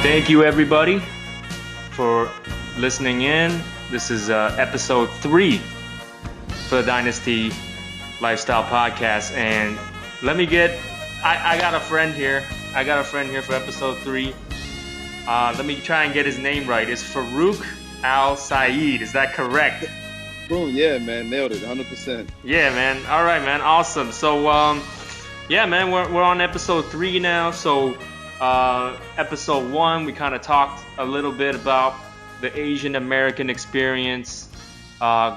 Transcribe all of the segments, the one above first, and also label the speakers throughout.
Speaker 1: Thank you, everybody, for listening in. This is episode 3 for the Dynasty Lifestyle Podcast. And I got a friend here. For episode 3. Let me try and get his name right. It's Farooq Al-Said. Is that correct?
Speaker 2: Boom, yeah, man. Nailed it, 100%.
Speaker 1: Yeah, man. All right, man. Awesome. So, yeah, man, we're on episode 3 now. So, episode 1, we kind of talked a little bit about the Asian American experience,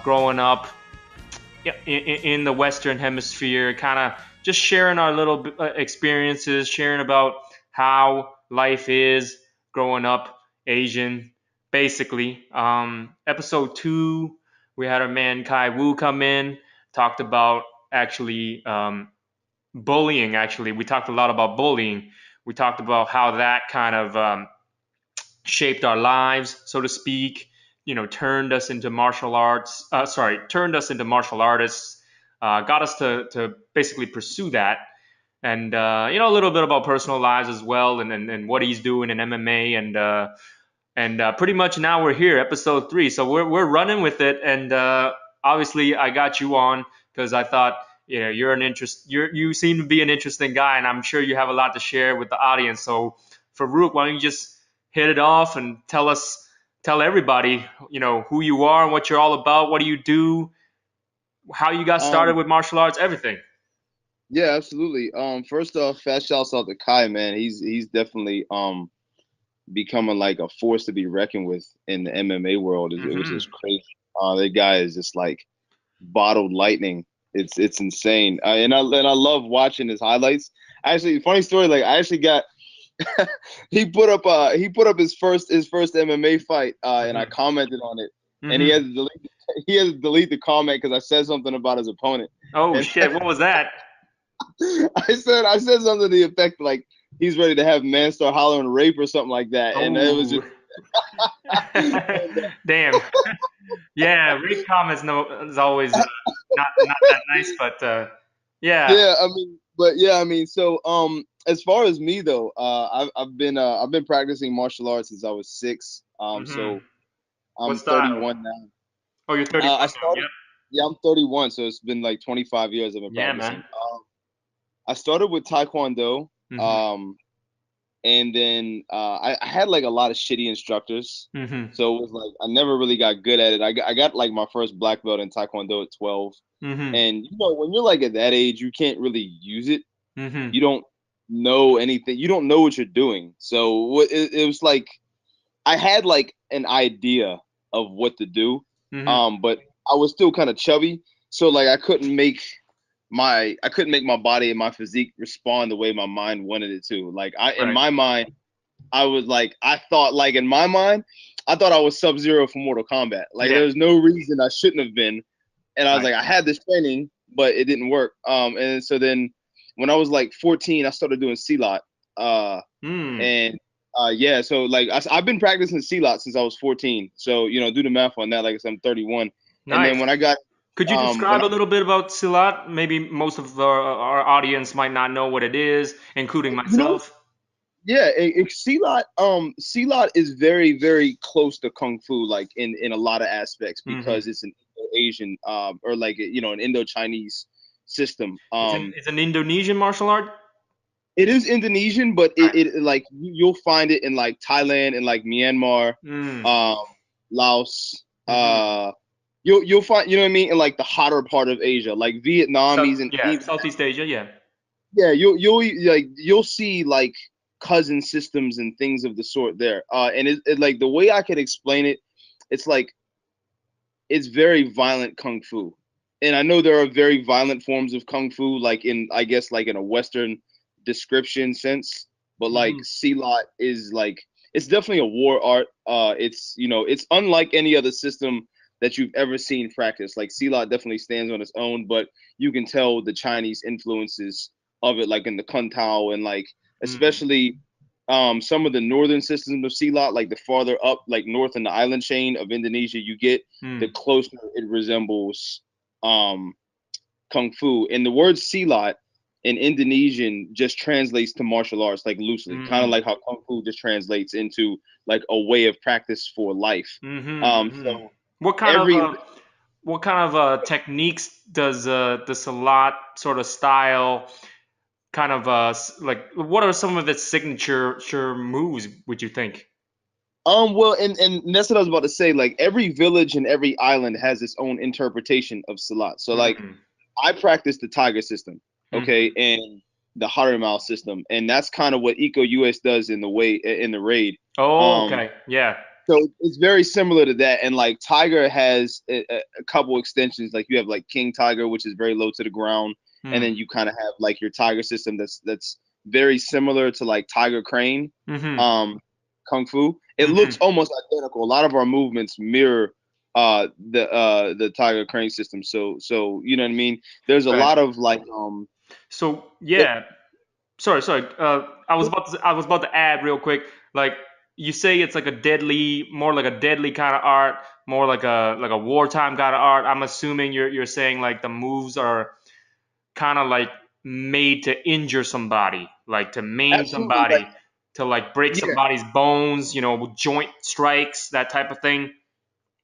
Speaker 1: growing up in the Western Hemisphere, kind of just sharing our little experiences, sharing about how life is growing up Asian, basically. Episode 2, we had our man Kai Wu come in, talked about actually bullying. Actually, we talked a lot about bullying. We talked about how that kind of shaped our lives, so to speak. You know, turned us into martial artists. Got us to basically pursue that, and you know, a little bit about personal lives as well, and what he's doing in MMA, and pretty much now we're here, episode 3. So we're running with it, and obviously I got you on because I thought, you know, you seem to be an interesting guy, and I'm sure you have a lot to share with the audience. So Farooq, why don't you just hit it off and tell everybody, you know, who you are and what you're all about, what do you do, how you got started with martial arts, everything.
Speaker 2: Yeah, absolutely. First off, fast shouts out to Kai, man. He's definitely becoming like a force to be reckoned with in the MMA world, which is crazy. That guy is just like bottled lightning. It's insane. And I love watching his highlights. Actually, funny story. Like I actually got he put up his first MMA fight, and I commented on it, and he had to delete the comment because I said something about his opponent.
Speaker 1: Oh shit! What was that?
Speaker 2: I said something to the effect like he's ready to have man start hollering rape or something like that, and it was just
Speaker 1: damn. Yeah, rape comments is always not that nice, but yeah.
Speaker 2: Yeah, I mean, so as far as me though, I've been practicing martial arts since I was 6. So I'm 31 now.
Speaker 1: Oh, you're 31
Speaker 2: I started.
Speaker 1: now.
Speaker 2: Yeah, I'm 31, so it's been like 25 years I've been practicing.
Speaker 1: Man.
Speaker 2: I started with Taekwondo, and then I had like a lot of shitty instructors, so it was like I never really got good at it. I got like my first black belt in Taekwondo at 12, and you know when you're like at that age, you can't really use it. You don't know anything. You don't know what you're doing. So it was like I had like an idea of what to do, but I was still kind of chubby, so like I couldn't make my body and my physique respond the way my mind wanted it to. Like in my mind, I thought I was Sub-Zero from Mortal Kombat. Like there was no reason I shouldn't have been. And I was like, I had this training, but it didn't work. And so then when I was like 14, I started doing Seelot. Yeah, so like I've been practicing Seelot since I was 14. So, you know, do the math on that. Like I said, I'm 31.
Speaker 1: Nice.
Speaker 2: And then when I got
Speaker 1: Could you describe a little bit about Seelot? Maybe most of our audience might not know what it is, including myself.
Speaker 2: Yeah, Seelot is very, very close to Kung Fu, like in a lot of aspects, because it's an Asian or like, you know, an Indo-Chinese system.
Speaker 1: It's an Indonesian martial art?
Speaker 2: It is Indonesian, but it like you'll find it in like Thailand and like Myanmar, Laos, You'll find, you know what I mean, in like the hotter part of Asia, like Vietnamese and
Speaker 1: Southeast Asia,
Speaker 2: yeah. You'll see like cousin systems and things of the sort there. And it like the way I could explain it, it's like it's very violent Kung Fu, and I know there are very violent forms of Kung Fu, like in I guess like in a Western description sense, but like Seelot is like it's definitely a war art. It's you know it's unlike any other system that you've ever seen practice. Like Seelot definitely stands on its own, but you can tell the Chinese influences of it, like in the Kun Tao and like especially some of the northern systems of Seelot, like the farther up, like north in the island chain of Indonesia you get, the closer it resembles Kung Fu. And the word Seelot in Indonesian just translates to martial arts, like loosely, kind of like how Kung Fu just translates into like a way of practice for life. So
Speaker 1: What kind
Speaker 2: every
Speaker 1: of techniques does the Seelot sort of style kind of like? What are some of its signature moves? Would you think?
Speaker 2: well, and that's what I was about to say. Like every village and every island has its own interpretation of Salat. So like I practice the Tiger system, okay, and the Harimau system, and that's kind of what Eco US does in the raid.
Speaker 1: Oh, okay, yeah.
Speaker 2: So it's very similar to that, and like Tiger has a couple extensions. Like you have like King Tiger, which is very low to the ground, and then you kind of have like your Tiger system that's very similar to like Tiger Crane, Kung Fu. It looks almost identical. A lot of our movements mirror the Tiger Crane system. So you know what I mean. There's a lot of like
Speaker 1: So yeah, sorry. I was about to add real quick. Like you say, it's like more like a deadly kind of art, more like a wartime kind of art. I'm assuming you're saying like the moves are kind of like made to injure somebody, like to maim
Speaker 2: absolutely
Speaker 1: somebody,
Speaker 2: like
Speaker 1: to like break
Speaker 2: yeah.
Speaker 1: somebody's bones, joint strikes, that type of thing.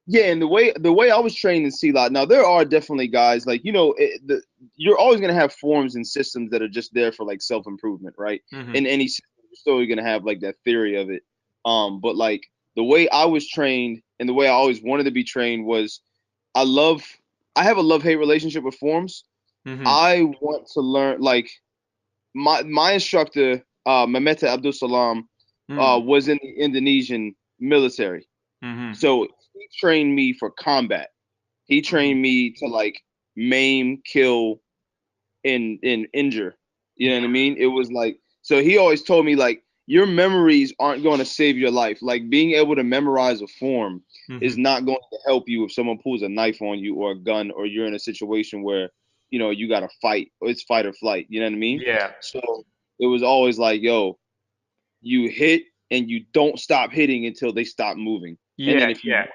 Speaker 2: Yeah, and the way I was trained in Seelot, now there are definitely guys like you're always gonna have forms and systems that are just there for like self improvement, right? In any system, you're still gonna have like that theory of it. But like the way I was trained and the way I always wanted to be trained was I love I have a love hate relationship with forms. I want to learn like my instructor, Mehmet Abdul Salam, was in the Indonesian military. So he trained me for combat. He trained me to like maim, kill, and injure. You know what I mean? It was like so he always told me like your memories aren't going to save your life. Like being able to memorize a form is not going to help you if someone pulls a knife on you or a gun or you're in a situation where you got to fight or it's fight or flight. You know what I mean?
Speaker 1: Yeah.
Speaker 2: So it was always like, yo, you hit and you don't stop hitting until they stop moving. And
Speaker 1: Yeah,
Speaker 2: then if you
Speaker 1: yeah,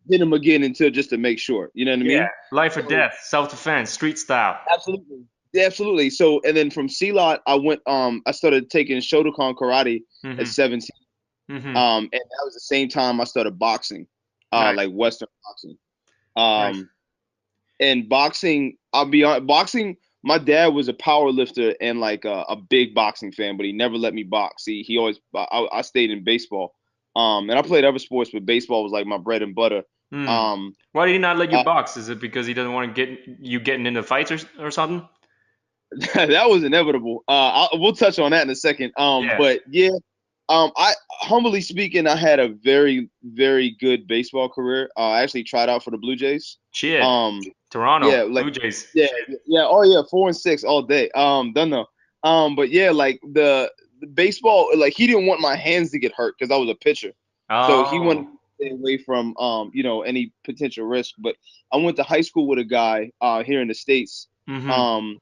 Speaker 2: hit them again until just to make sure. You know what I
Speaker 1: yeah.
Speaker 2: mean?
Speaker 1: Life or
Speaker 2: So
Speaker 1: death, self-defense, street style.
Speaker 2: absolutely. Yeah, absolutely. So and then from Seelot, I started taking Shotokan karate at
Speaker 1: Mm-hmm.
Speaker 2: 17.
Speaker 1: Mm-hmm.
Speaker 2: And that was the same time I started boxing,
Speaker 1: Nice.
Speaker 2: like Western boxing.
Speaker 1: Nice.
Speaker 2: And boxing, I'll be honest, boxing, my dad was a power lifter and like a big boxing fan, but he never let me box. He always I stayed in baseball. And I played other sports, but baseball was like my bread and butter. Um,
Speaker 1: Why did he not let you
Speaker 2: uh,
Speaker 1: box? Is it because he doesn't want to get you getting into fights or something?
Speaker 2: that was inevitable. We'll touch on that in a second.
Speaker 1: Yeah.
Speaker 2: But yeah, I humbly speaking, I had a very, very good baseball career. I actually tried out for the Blue Jays.
Speaker 1: Shit.
Speaker 2: Um,
Speaker 1: Toronto
Speaker 2: yeah, like
Speaker 1: Blue Jays.
Speaker 2: yeah,
Speaker 1: Shit.
Speaker 2: yeah. Oh yeah, 4-6 all day. Done though. But yeah, like the baseball, like he didn't want my hands to get hurt because I was a pitcher, so he wanted
Speaker 1: Oh.
Speaker 2: to stay away from any potential risk. But I went to high school with a guy here in the States.
Speaker 1: Mm-hmm.
Speaker 2: Um,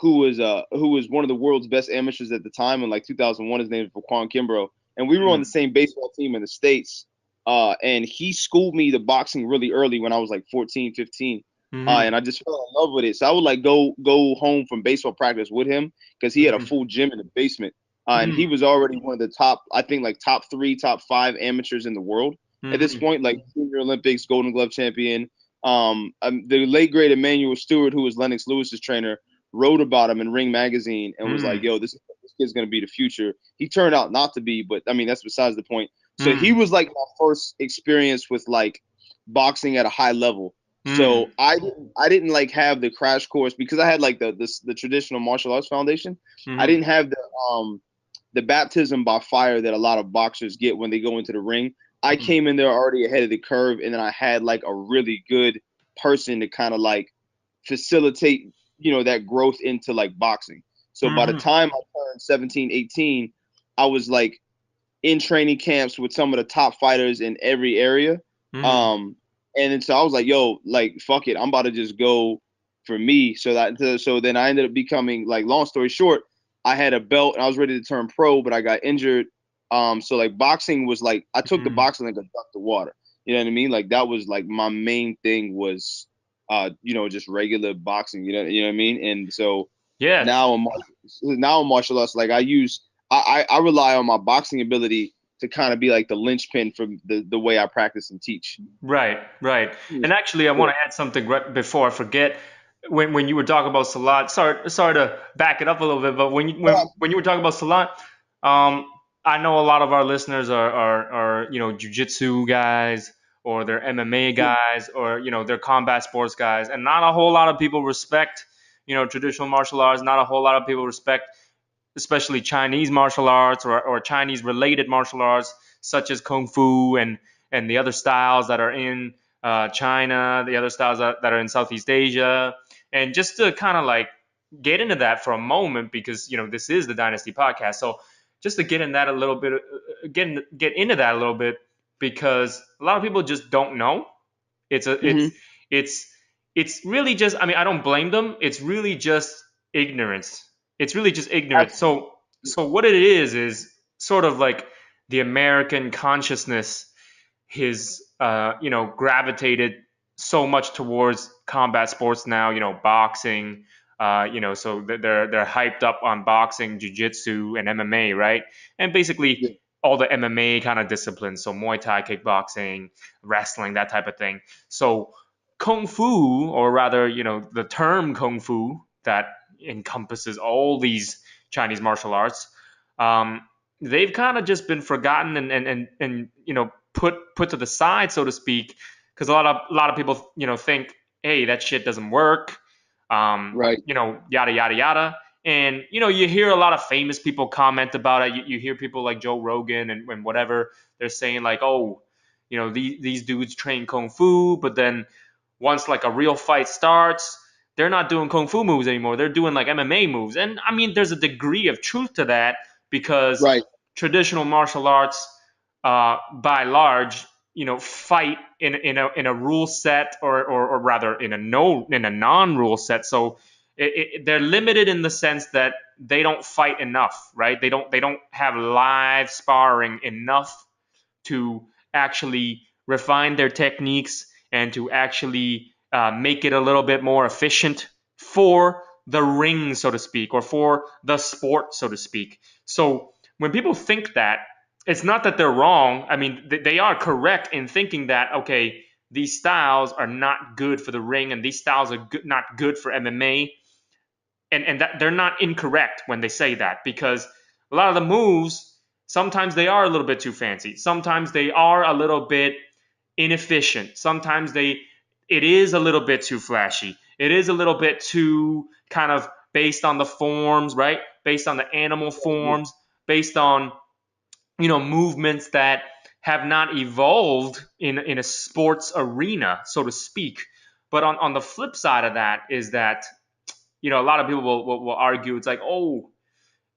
Speaker 2: who was one of the world's best amateurs at the time in like 2001. His name is Raquan Kimbrough, and we were on the same baseball team in the States. And he schooled me to boxing really early when I was like 14, 15.
Speaker 1: Mm-hmm.
Speaker 2: And I just fell in love with it. So I would like go home from baseball practice with him because he had a full gym in the basement. And he was already one of the top, I think like top 3, top 5 amateurs in the world at this point, like Junior Olympics, Golden Glove champion. The late great Emmanuel Stewart, who was Lennox Lewis's trainer, wrote about him in Ring Magazine and was like, "Yo, this kid's gonna be the future." He turned out not to be, but I mean that's besides the point. So he was like my first experience with like boxing at a high level. So I didn't like have the crash course because I had like the traditional martial arts foundation. I didn't have the baptism by fire that a lot of boxers get when they go into the ring. I came in there already ahead of the curve, and then I had like a really good person to kind of like facilitate that growth into like boxing. So by the time I turned 17, 18, I was like in training camps with some of the top fighters in every area. And then so I was like, yo, like fuck it, I'm about to just go for me. So then I ended up becoming like, long story short, I had a belt and I was ready to turn pro, but I got injured. So like boxing was like I took the boxing like a duck to water. You know what I mean? Like that was like my main thing was just regular boxing, you know what I mean? And so
Speaker 1: Yeah.
Speaker 2: Now in martial arts, like I rely on my boxing ability to kind of be like the linchpin for the way I practice and teach.
Speaker 1: Right, right. And actually, I
Speaker 2: Yeah.
Speaker 1: want to add something before I forget. When you were talking about Seelot, sorry to back it up a little bit, but when you were talking about Seelot, um, I know a lot of our listeners are jujitsu guys, or they're MMA guys, or they're combat sports guys, and not a whole lot of people respect traditional martial arts. Not a whole lot of people respect especially Chinese martial arts, or Chinese related martial arts such as Kung Fu, and the other styles that are in China, the other styles that are in Southeast Asia. And just to kind of like get into that for a moment, because this is the Dynasty podcast. So just to get in that a little bit, get into that a little bit, because a lot of people just don't know. It's a
Speaker 2: Hmm.
Speaker 1: it's it's really just, I mean, I don't blame them. It's really just ignorance. It's really just ignorance. So what it is sort of like the American consciousness has gravitated so much towards combat sports now, boxing, so they're hyped up on boxing, jiu-jitsu, and MMA, right? And basically
Speaker 2: Yeah.
Speaker 1: all the MMA kind of disciplines, so Muay Thai, kickboxing, wrestling, that type of thing. So Kung Fu, or rather, the term Kung Fu that encompasses all these Chinese martial arts, um, they've kind of just been forgotten and put to the side, so to speak, because a lot of people think, hey, that shit doesn't work,
Speaker 2: Right.
Speaker 1: yada yada yada. And you hear a lot of famous people comment about it. You hear people like Joe Rogan and whatever, they're saying like, oh, these dudes train kung fu, but then once like a real fight starts, they're not doing kung fu moves anymore. They're doing like MMA moves. And I mean, there's a degree of truth to that, because
Speaker 2: Right.
Speaker 1: traditional martial arts, by large, fight in a rule set, or rather in a non-rule set. So they're limited in the sense that they don't fight enough, right? They don't have live sparring enough to actually refine their techniques, and to actually make it a little bit more efficient for the ring, so to speak, or for the sport, so to speak. So when people think that, it's not that they're wrong. I mean, they are correct in thinking that, okay, these styles are not good for the ring, and these styles are not good for MMA, and that they're not incorrect when they say that, because a lot of the moves, sometimes they are a little bit too fancy, sometimes they are a little bit inefficient, sometimes it is a little bit too flashy, it is a little bit too kind of based on the forms, right, based on the animal forms, based on movements that have not evolved in a sports arena, so to speak. But on the flip side of that is that a lot of people will argue, it's like, oh,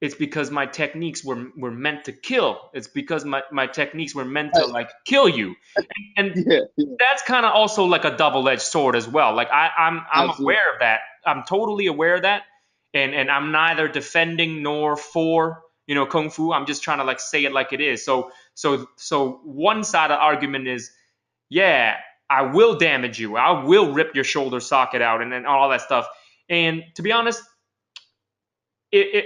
Speaker 1: it's because my techniques were meant to kill. It's because my techniques were meant to
Speaker 2: Right.
Speaker 1: like kill you. And
Speaker 2: Yeah. Yeah.
Speaker 1: that's kind of also like a double-edged sword as well. Like I'm
Speaker 2: Absolutely.
Speaker 1: aware of that. I'm totally aware of that. And I'm neither defending nor for kung fu. I'm just trying to like say it like it is. So one side of the argument is, yeah, I will damage you. I will rip your shoulder socket out, and all that stuff. And to be honest,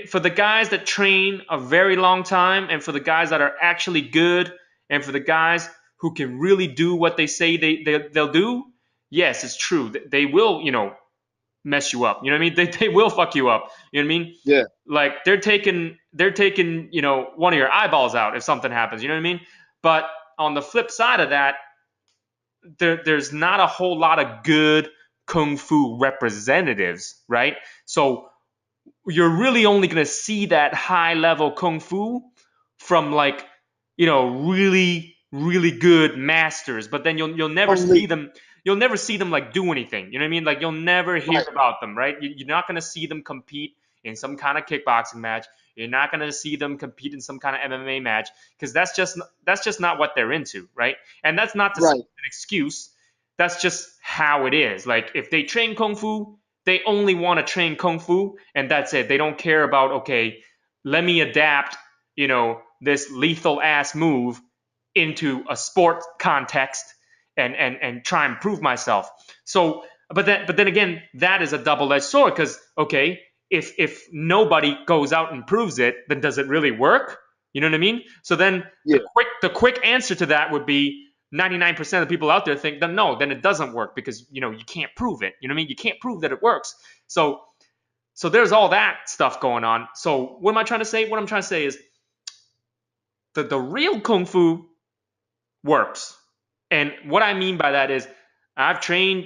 Speaker 1: for the guys that train a very long time, and for the guys that are actually good, and for the guys who can really do what they say they'll do, yes, it's true. They will, mess you up. You know what I mean? They will fuck you up. You know what I mean?
Speaker 2: Yeah.
Speaker 1: Like they're taking one of your eyeballs out if something happens. You know what I mean? But on the flip side of that, there's not a whole lot of good kung fu representatives, right? So you're really only going to see that high level kung fu from like really really good masters, but then you'll never see
Speaker 2: Only.
Speaker 1: them. You'll never see them like do anything. You know what I mean? Like you'll never hear
Speaker 2: Right.
Speaker 1: about them, right? You're not going to see them compete in some kind of kickboxing match. You're not going to see them compete in some kind of MMA match, because that's just not what they're into, right? And that's not to say
Speaker 2: Right.
Speaker 1: an excuse. That's just how it is. Like if they train kung fu, they only want to train kung fu, and that's it. They don't care about, okay, let me adapt this lethal ass move into a sport context, and try and prove myself. So but then again, that is a double-edged sword, because okay, if nobody goes out and proves it, then does it really work? You know what I mean? So then
Speaker 2: Yeah.
Speaker 1: the quick answer to that would be 99% of the people out there think that no, then it doesn't work because you can't prove it. You know what I mean? You can't prove that it works. So there's all that stuff going on. So what am I trying to say? What I'm trying to say is that the real kung fu works. And what I mean by that is I've trained,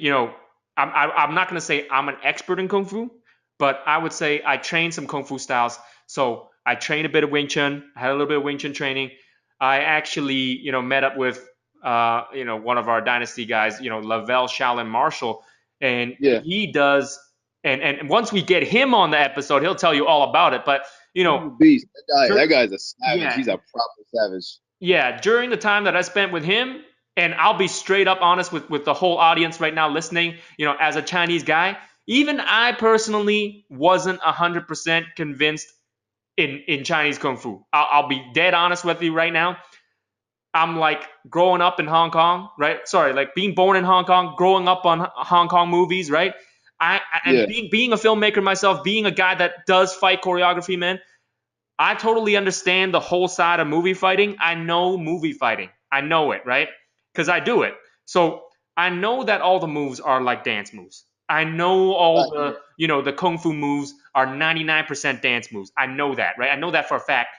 Speaker 1: I'm not going to say I'm an expert in Kung Fu, but I would say I trained some Kung Fu styles. So I trained a bit of Wing Chun, I had a little bit of Wing Chun training. I actually, met up with, one of our Dynasty guys, Lavelle Shaolin Marshall, and
Speaker 2: Yeah.
Speaker 1: he does, and once we get him on the episode, he'll tell you all about it. But,
Speaker 2: He's a beast. That guy's a savage.
Speaker 1: yeah,
Speaker 2: He's a proper savage.
Speaker 1: yeah, during the time that I spent with him, and I'll be straight up honest with the whole audience right now listening, as a Chinese guy, even I personally wasn't 100% convinced in Chinese Kung Fu. I'll be dead honest with you right now. I'm like growing up in Hong Kong, right? Sorry, like being born in Hong Kong, growing up on Hong Kong movies, right? And being a filmmaker myself, being a guy that does fight choreography, man, I totally understand the whole side of movie fighting. I know movie fighting. I know it, right? Because I do it. So I know that all the moves are like dance moves. I know all the kung fu moves are 99% dance moves. I know that, right? I know that for a fact.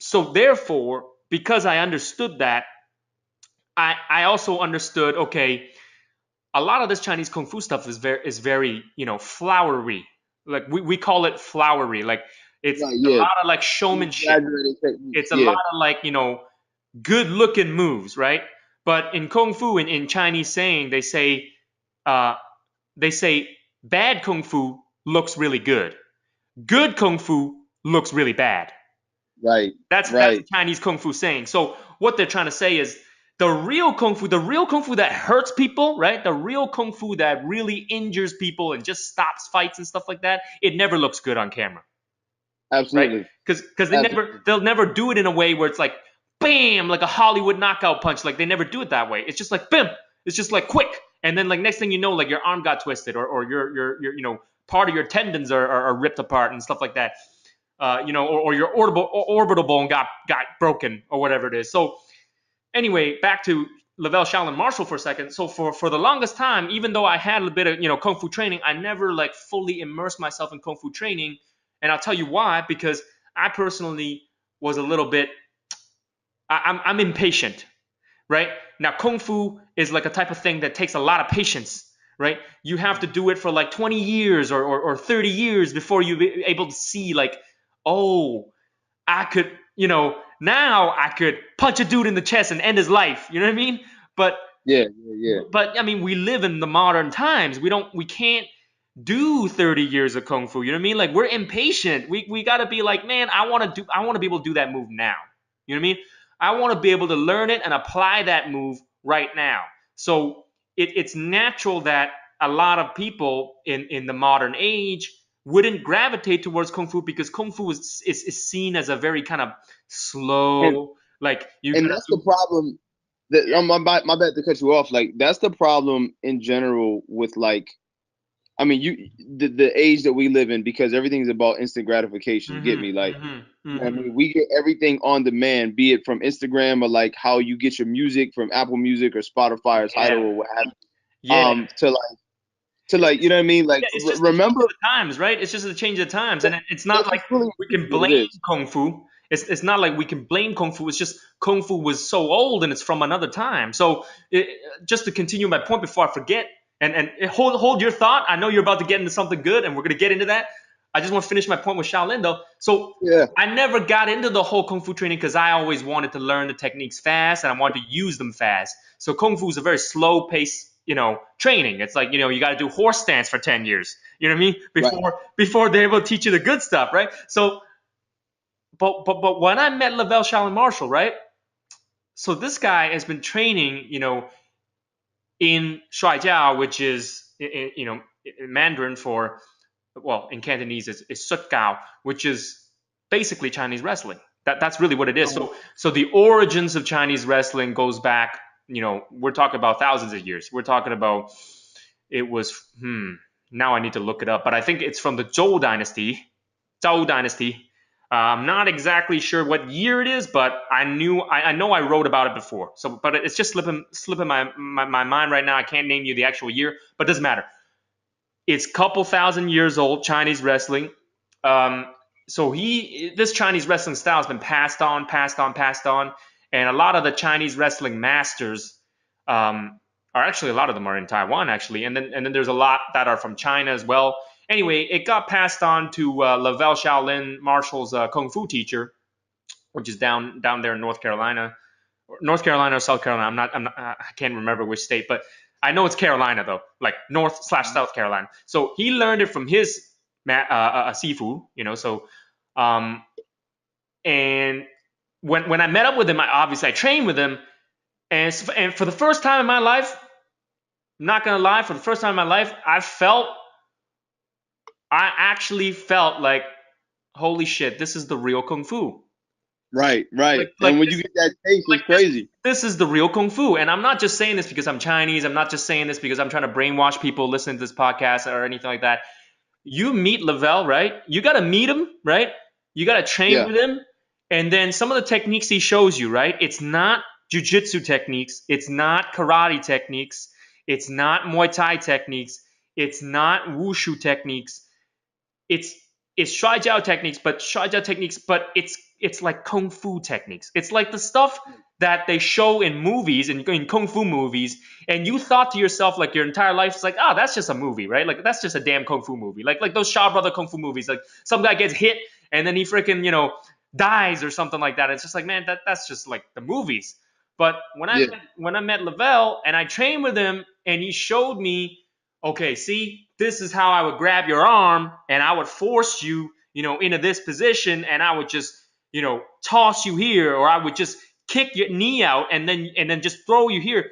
Speaker 1: So therefore, because I understood that, I also understood, okay, a lot of this Chinese kung fu stuff is very flowery. Like we call it flowery. Like it's a lot of like showmanship. It's a lot of like good looking moves, right? But in kung fu, in Chinese saying, they say bad kung fu looks really good. Good kung fu looks really bad.
Speaker 2: Right.
Speaker 1: That's the Chinese kung fu saying. So what they're trying to say is the real kung fu that hurts people, right? The real kung fu that really injures people and just stops fights and stuff like that, it never looks good on camera.
Speaker 2: Absolutely.
Speaker 1: Right? Because they'll never do it in a way where it's like bam, like a Hollywood knockout punch. Like they never do it that way. It's just like bam. It's just like quick. And then like next thing you know, like your arm got twisted or your part of your tendons are ripped apart and stuff like that. Or your orbital bone got broken or whatever it is. So anyway, back to Lavelle Shaolin Marshall for a second. So for the longest time, even though I had a bit of kung fu training, I never like fully immersed myself in kung fu training. And I'll tell you why, because I personally was a little bit I'm impatient, right? Now kung fu is like a type of thing that takes a lot of patience, right? You have to do it for like 20 years or 30 years before you're able to see like, oh, I could, now I could punch a dude in the chest and end his life. You know what I mean? But But I mean, we live in the modern times. We can't do 30 years of kung fu. You know what I mean? Like we're impatient. We got to be like, man, I want to be able to do that move now. You know what I mean? I want to be able to learn it and apply that move right now. So it's natural that a lot of people in the modern age wouldn't gravitate towards kung fu because kung fu is seen as a very kind of slow, like you.
Speaker 2: And that's the problem. My bad to cut you off. Like that's the problem in general with like, I mean, the age that we live in because everything's about instant gratification. You get me? Like, I mean, we get everything on demand, be it from Instagram or like how you get your music from Apple Music or Spotify or Tidal or what have you.
Speaker 1: Yeah.
Speaker 2: To like, you know what I mean? Like,
Speaker 1: it's just
Speaker 2: remember
Speaker 1: the times, right? It's just the change of the times, and it's not like we can blame kung fu. It's not like we can blame kung fu. It's just kung fu was so old and it's from another time. So just to continue my point before I forget, and hold your thought. I know you're about to get into something good, and we're gonna get into that. I just want to finish my point with Shaolin though. So I never got into the whole kung fu training because I always wanted to learn the techniques fast and I wanted to use them fast. So kung fu is a very slow pace, training. It's like, you got to do horse stance for 10 years. You know what I mean? Before they're able to teach you the good stuff, right? So, but when I met Lavelle Shaolin Marshall, right? So this guy has been training, in Shuaijiao, which is, in Mandarin for, well, in Cantonese is Sut Gao, which is basically Chinese wrestling. That's really what it is. So the origins of Chinese wrestling goes back, we're talking about thousands of years. We're talking about it was Now I need to look it up, but I think it's from the Zhou Dynasty. Zhou Dynasty. I'm not exactly sure what year it is, but I know I wrote about it before. So, but it's just slipping my mind right now. I can't name you the actual year, but it doesn't matter. It's a couple thousand years old, Chinese wrestling. Um, so this Chinese wrestling style has been passed on, and a lot of the Chinese wrestling masters are actually, a lot of them are in Taiwan actually, and then there's a lot that are from China as well. Anyway, it got passed on to Lavelle Shaolin Marshall's kung fu teacher, which is down there in North Carolina or South Carolina. I can't remember which state, but I know it's Carolina though, like North/South Carolina. So he learned it from his sifu, So, um, and when I met up with him, I trained with him, and for the first time in my life, I'm not gonna lie, for the first time in my life, I actually felt like, holy shit, this is the real kung fu.
Speaker 2: Right.
Speaker 1: Like
Speaker 2: And when
Speaker 1: this,
Speaker 2: you get that taste,
Speaker 1: like
Speaker 2: it's crazy.
Speaker 1: this is the real kung fu. And I'm not just saying this because I'm Chinese. I'm not just saying this because I'm trying to brainwash people listening to this podcast or anything like that. You meet Lavelle, right? You got to meet him, right? You got to train
Speaker 2: Yeah.
Speaker 1: with him. And then some of the techniques he shows you, right? It's not jujitsu techniques. It's not karate techniques. It's not Muay Thai techniques. It's not wushu techniques. It's Shai Jiao techniques, but it's like kung fu techniques. It's like the stuff that they show in movies, in kung fu movies, and you thought to yourself like your entire life, it's like, oh, that's just a movie, right? Like that's just a damn kung fu movie. Like those Shaw Brother kung fu movies, like some guy gets hit and then he freaking, dies or something like that. It's just like, man, that's just like the movies. But
Speaker 2: Yeah.
Speaker 1: when I met Lavelle and I trained with him and he showed me, okay, see, this is how I would grab your arm and I would force you, into this position, and I would just, toss you here, or I would just kick your knee out and then just throw you here.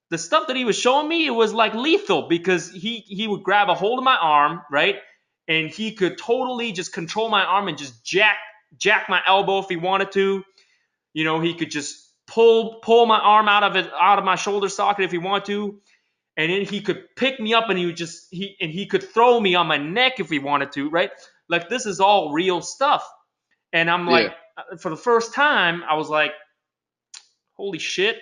Speaker 1: The stuff that he was showing me, it was like lethal, because he would grab a hold of my arm, right? And he could totally just control my arm and just jack my elbow if he wanted to. He could just pull my arm out of my shoulder socket if he wanted to, and then he could pick me up and he could throw me on my neck if he wanted to, right? Like this is all real stuff. And I'm like,
Speaker 2: Yeah.
Speaker 1: for the first time, I was like, holy shit,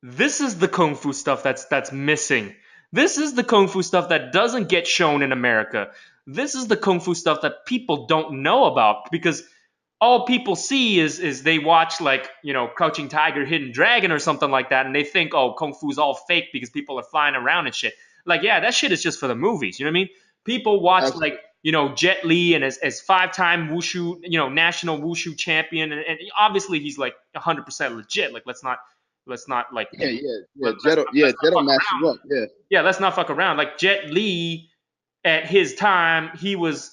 Speaker 1: this is the kung fu stuff that's missing. This is the kung fu stuff that doesn't get shown in America. This is the kung fu stuff that people don't know about, because all people see is they watch, like, Crouching Tiger, Hidden Dragon or something like that, and they think, oh, kung fu's all fake because people are flying around and shit. Like, yeah, that shit is just for the movies. You know what I mean? People watch, like, Jet Li, and as 5-time wushu, national wushu champion, and obviously he's like 100% legit. Like, let's not like let's not
Speaker 2: Jet'll
Speaker 1: fuck
Speaker 2: match you
Speaker 1: around.
Speaker 2: up. Yeah.
Speaker 1: Yeah, let's not fuck around. Like Jet Li, at his time, he's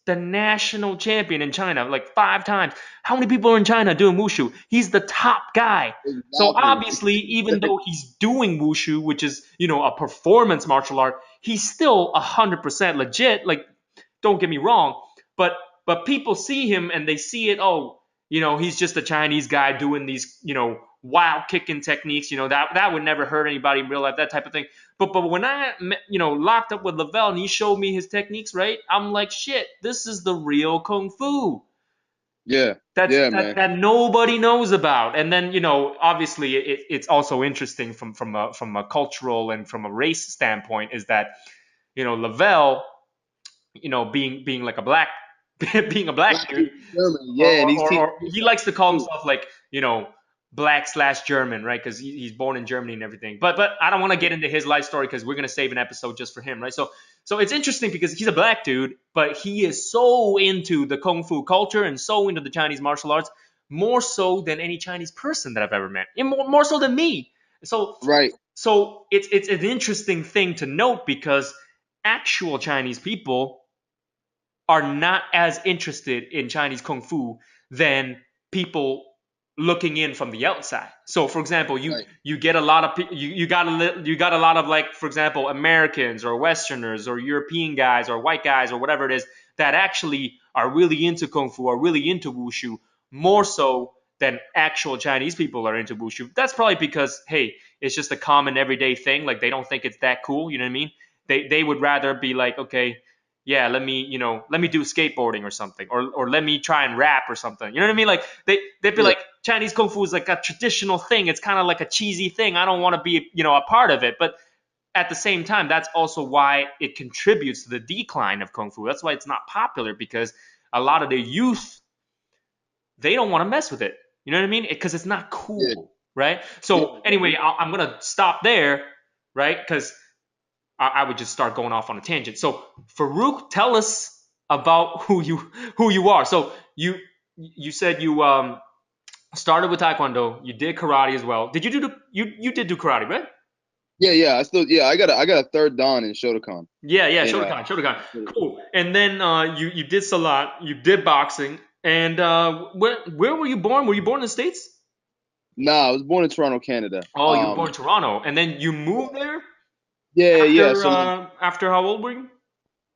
Speaker 1: the national champion in China, like 5 times. How many people are in China doing wushu? He's the top guy. So
Speaker 2: Exactly.
Speaker 1: obviously, even though he's doing wushu, which is, a performance martial art, he's still 100% legit. Like, don't get me wrong, but people see him and they see it. Oh, he's just a Chinese guy doing these, wild kicking techniques. That would never hurt anybody in real life, that type of thing. But when I, locked up with Lavelle and he showed me his techniques, right? I'm like, shit, this is the real kung fu.
Speaker 2: Yeah.
Speaker 1: That's
Speaker 2: Yeah, man.
Speaker 1: that nobody knows about. And then, obviously it's also interesting from a cultural and from a race standpoint, is that, Lavelle, being like a black being a black
Speaker 2: Black
Speaker 1: dude,
Speaker 2: people, German.
Speaker 1: or,
Speaker 2: Yeah, and
Speaker 1: or,
Speaker 2: he's
Speaker 1: or,
Speaker 2: teaching
Speaker 1: or he likes to call himself, like, black/German, right? Because he's born in Germany and everything. But I don't want to get into his life story because we're gonna save an episode just for him, right? So it's interesting because he's a black dude, but he is so into the kung fu culture and so into the Chinese martial arts, more so than any Chinese person that I've ever met, and more so than me. So
Speaker 2: right.
Speaker 1: so it's an interesting thing to note, because actual Chinese people are not as interested in Chinese kung fu than people looking in from the outside. So, for example,
Speaker 2: Right.
Speaker 1: you get a lot of you got a lot of, like, for example, Americans or Westerners or European guys or white guys or whatever it is, that actually are really into kung fu, are really into wushu, more so than actual Chinese people are into wushu. That's probably because, hey, it's just a common everyday thing. Like they don't think it's that cool. You know what I mean? They would rather be like, okay, yeah, let me do skateboarding or something, or let me try and rap or something. You know what I mean? Like they'd be
Speaker 2: Yeah.
Speaker 1: like, Chinese kung fu is like a traditional thing. It's kind of like a cheesy thing. I don't want to be a part of it, but at the same time, that's also why it contributes to the decline of kung fu. That's why it's not popular, because a lot of the youth, they don't want to mess with it. You know what I mean? Because it's not
Speaker 2: Yeah.
Speaker 1: cool, right?
Speaker 2: Yeah.
Speaker 1: So anyway, I'm gonna stop there, right? Because I would just start going off on a tangent. So Farooq, tell us about who you are. So you said you started with Taekwondo. You did karate as well. Did you do you did do karate, right?
Speaker 2: Yeah. I got a third dan in Shotokan.
Speaker 1: Yeah,
Speaker 2: And
Speaker 1: Shotokan. Cool. And then you did Seelot, you did boxing, and where were you born? Were you born in the States?
Speaker 2: nah, I was born in Toronto, Canada.
Speaker 1: Oh, you were born in Toronto, and then you moved there
Speaker 2: Yeah.
Speaker 1: after
Speaker 2: So like,
Speaker 1: after how old were you?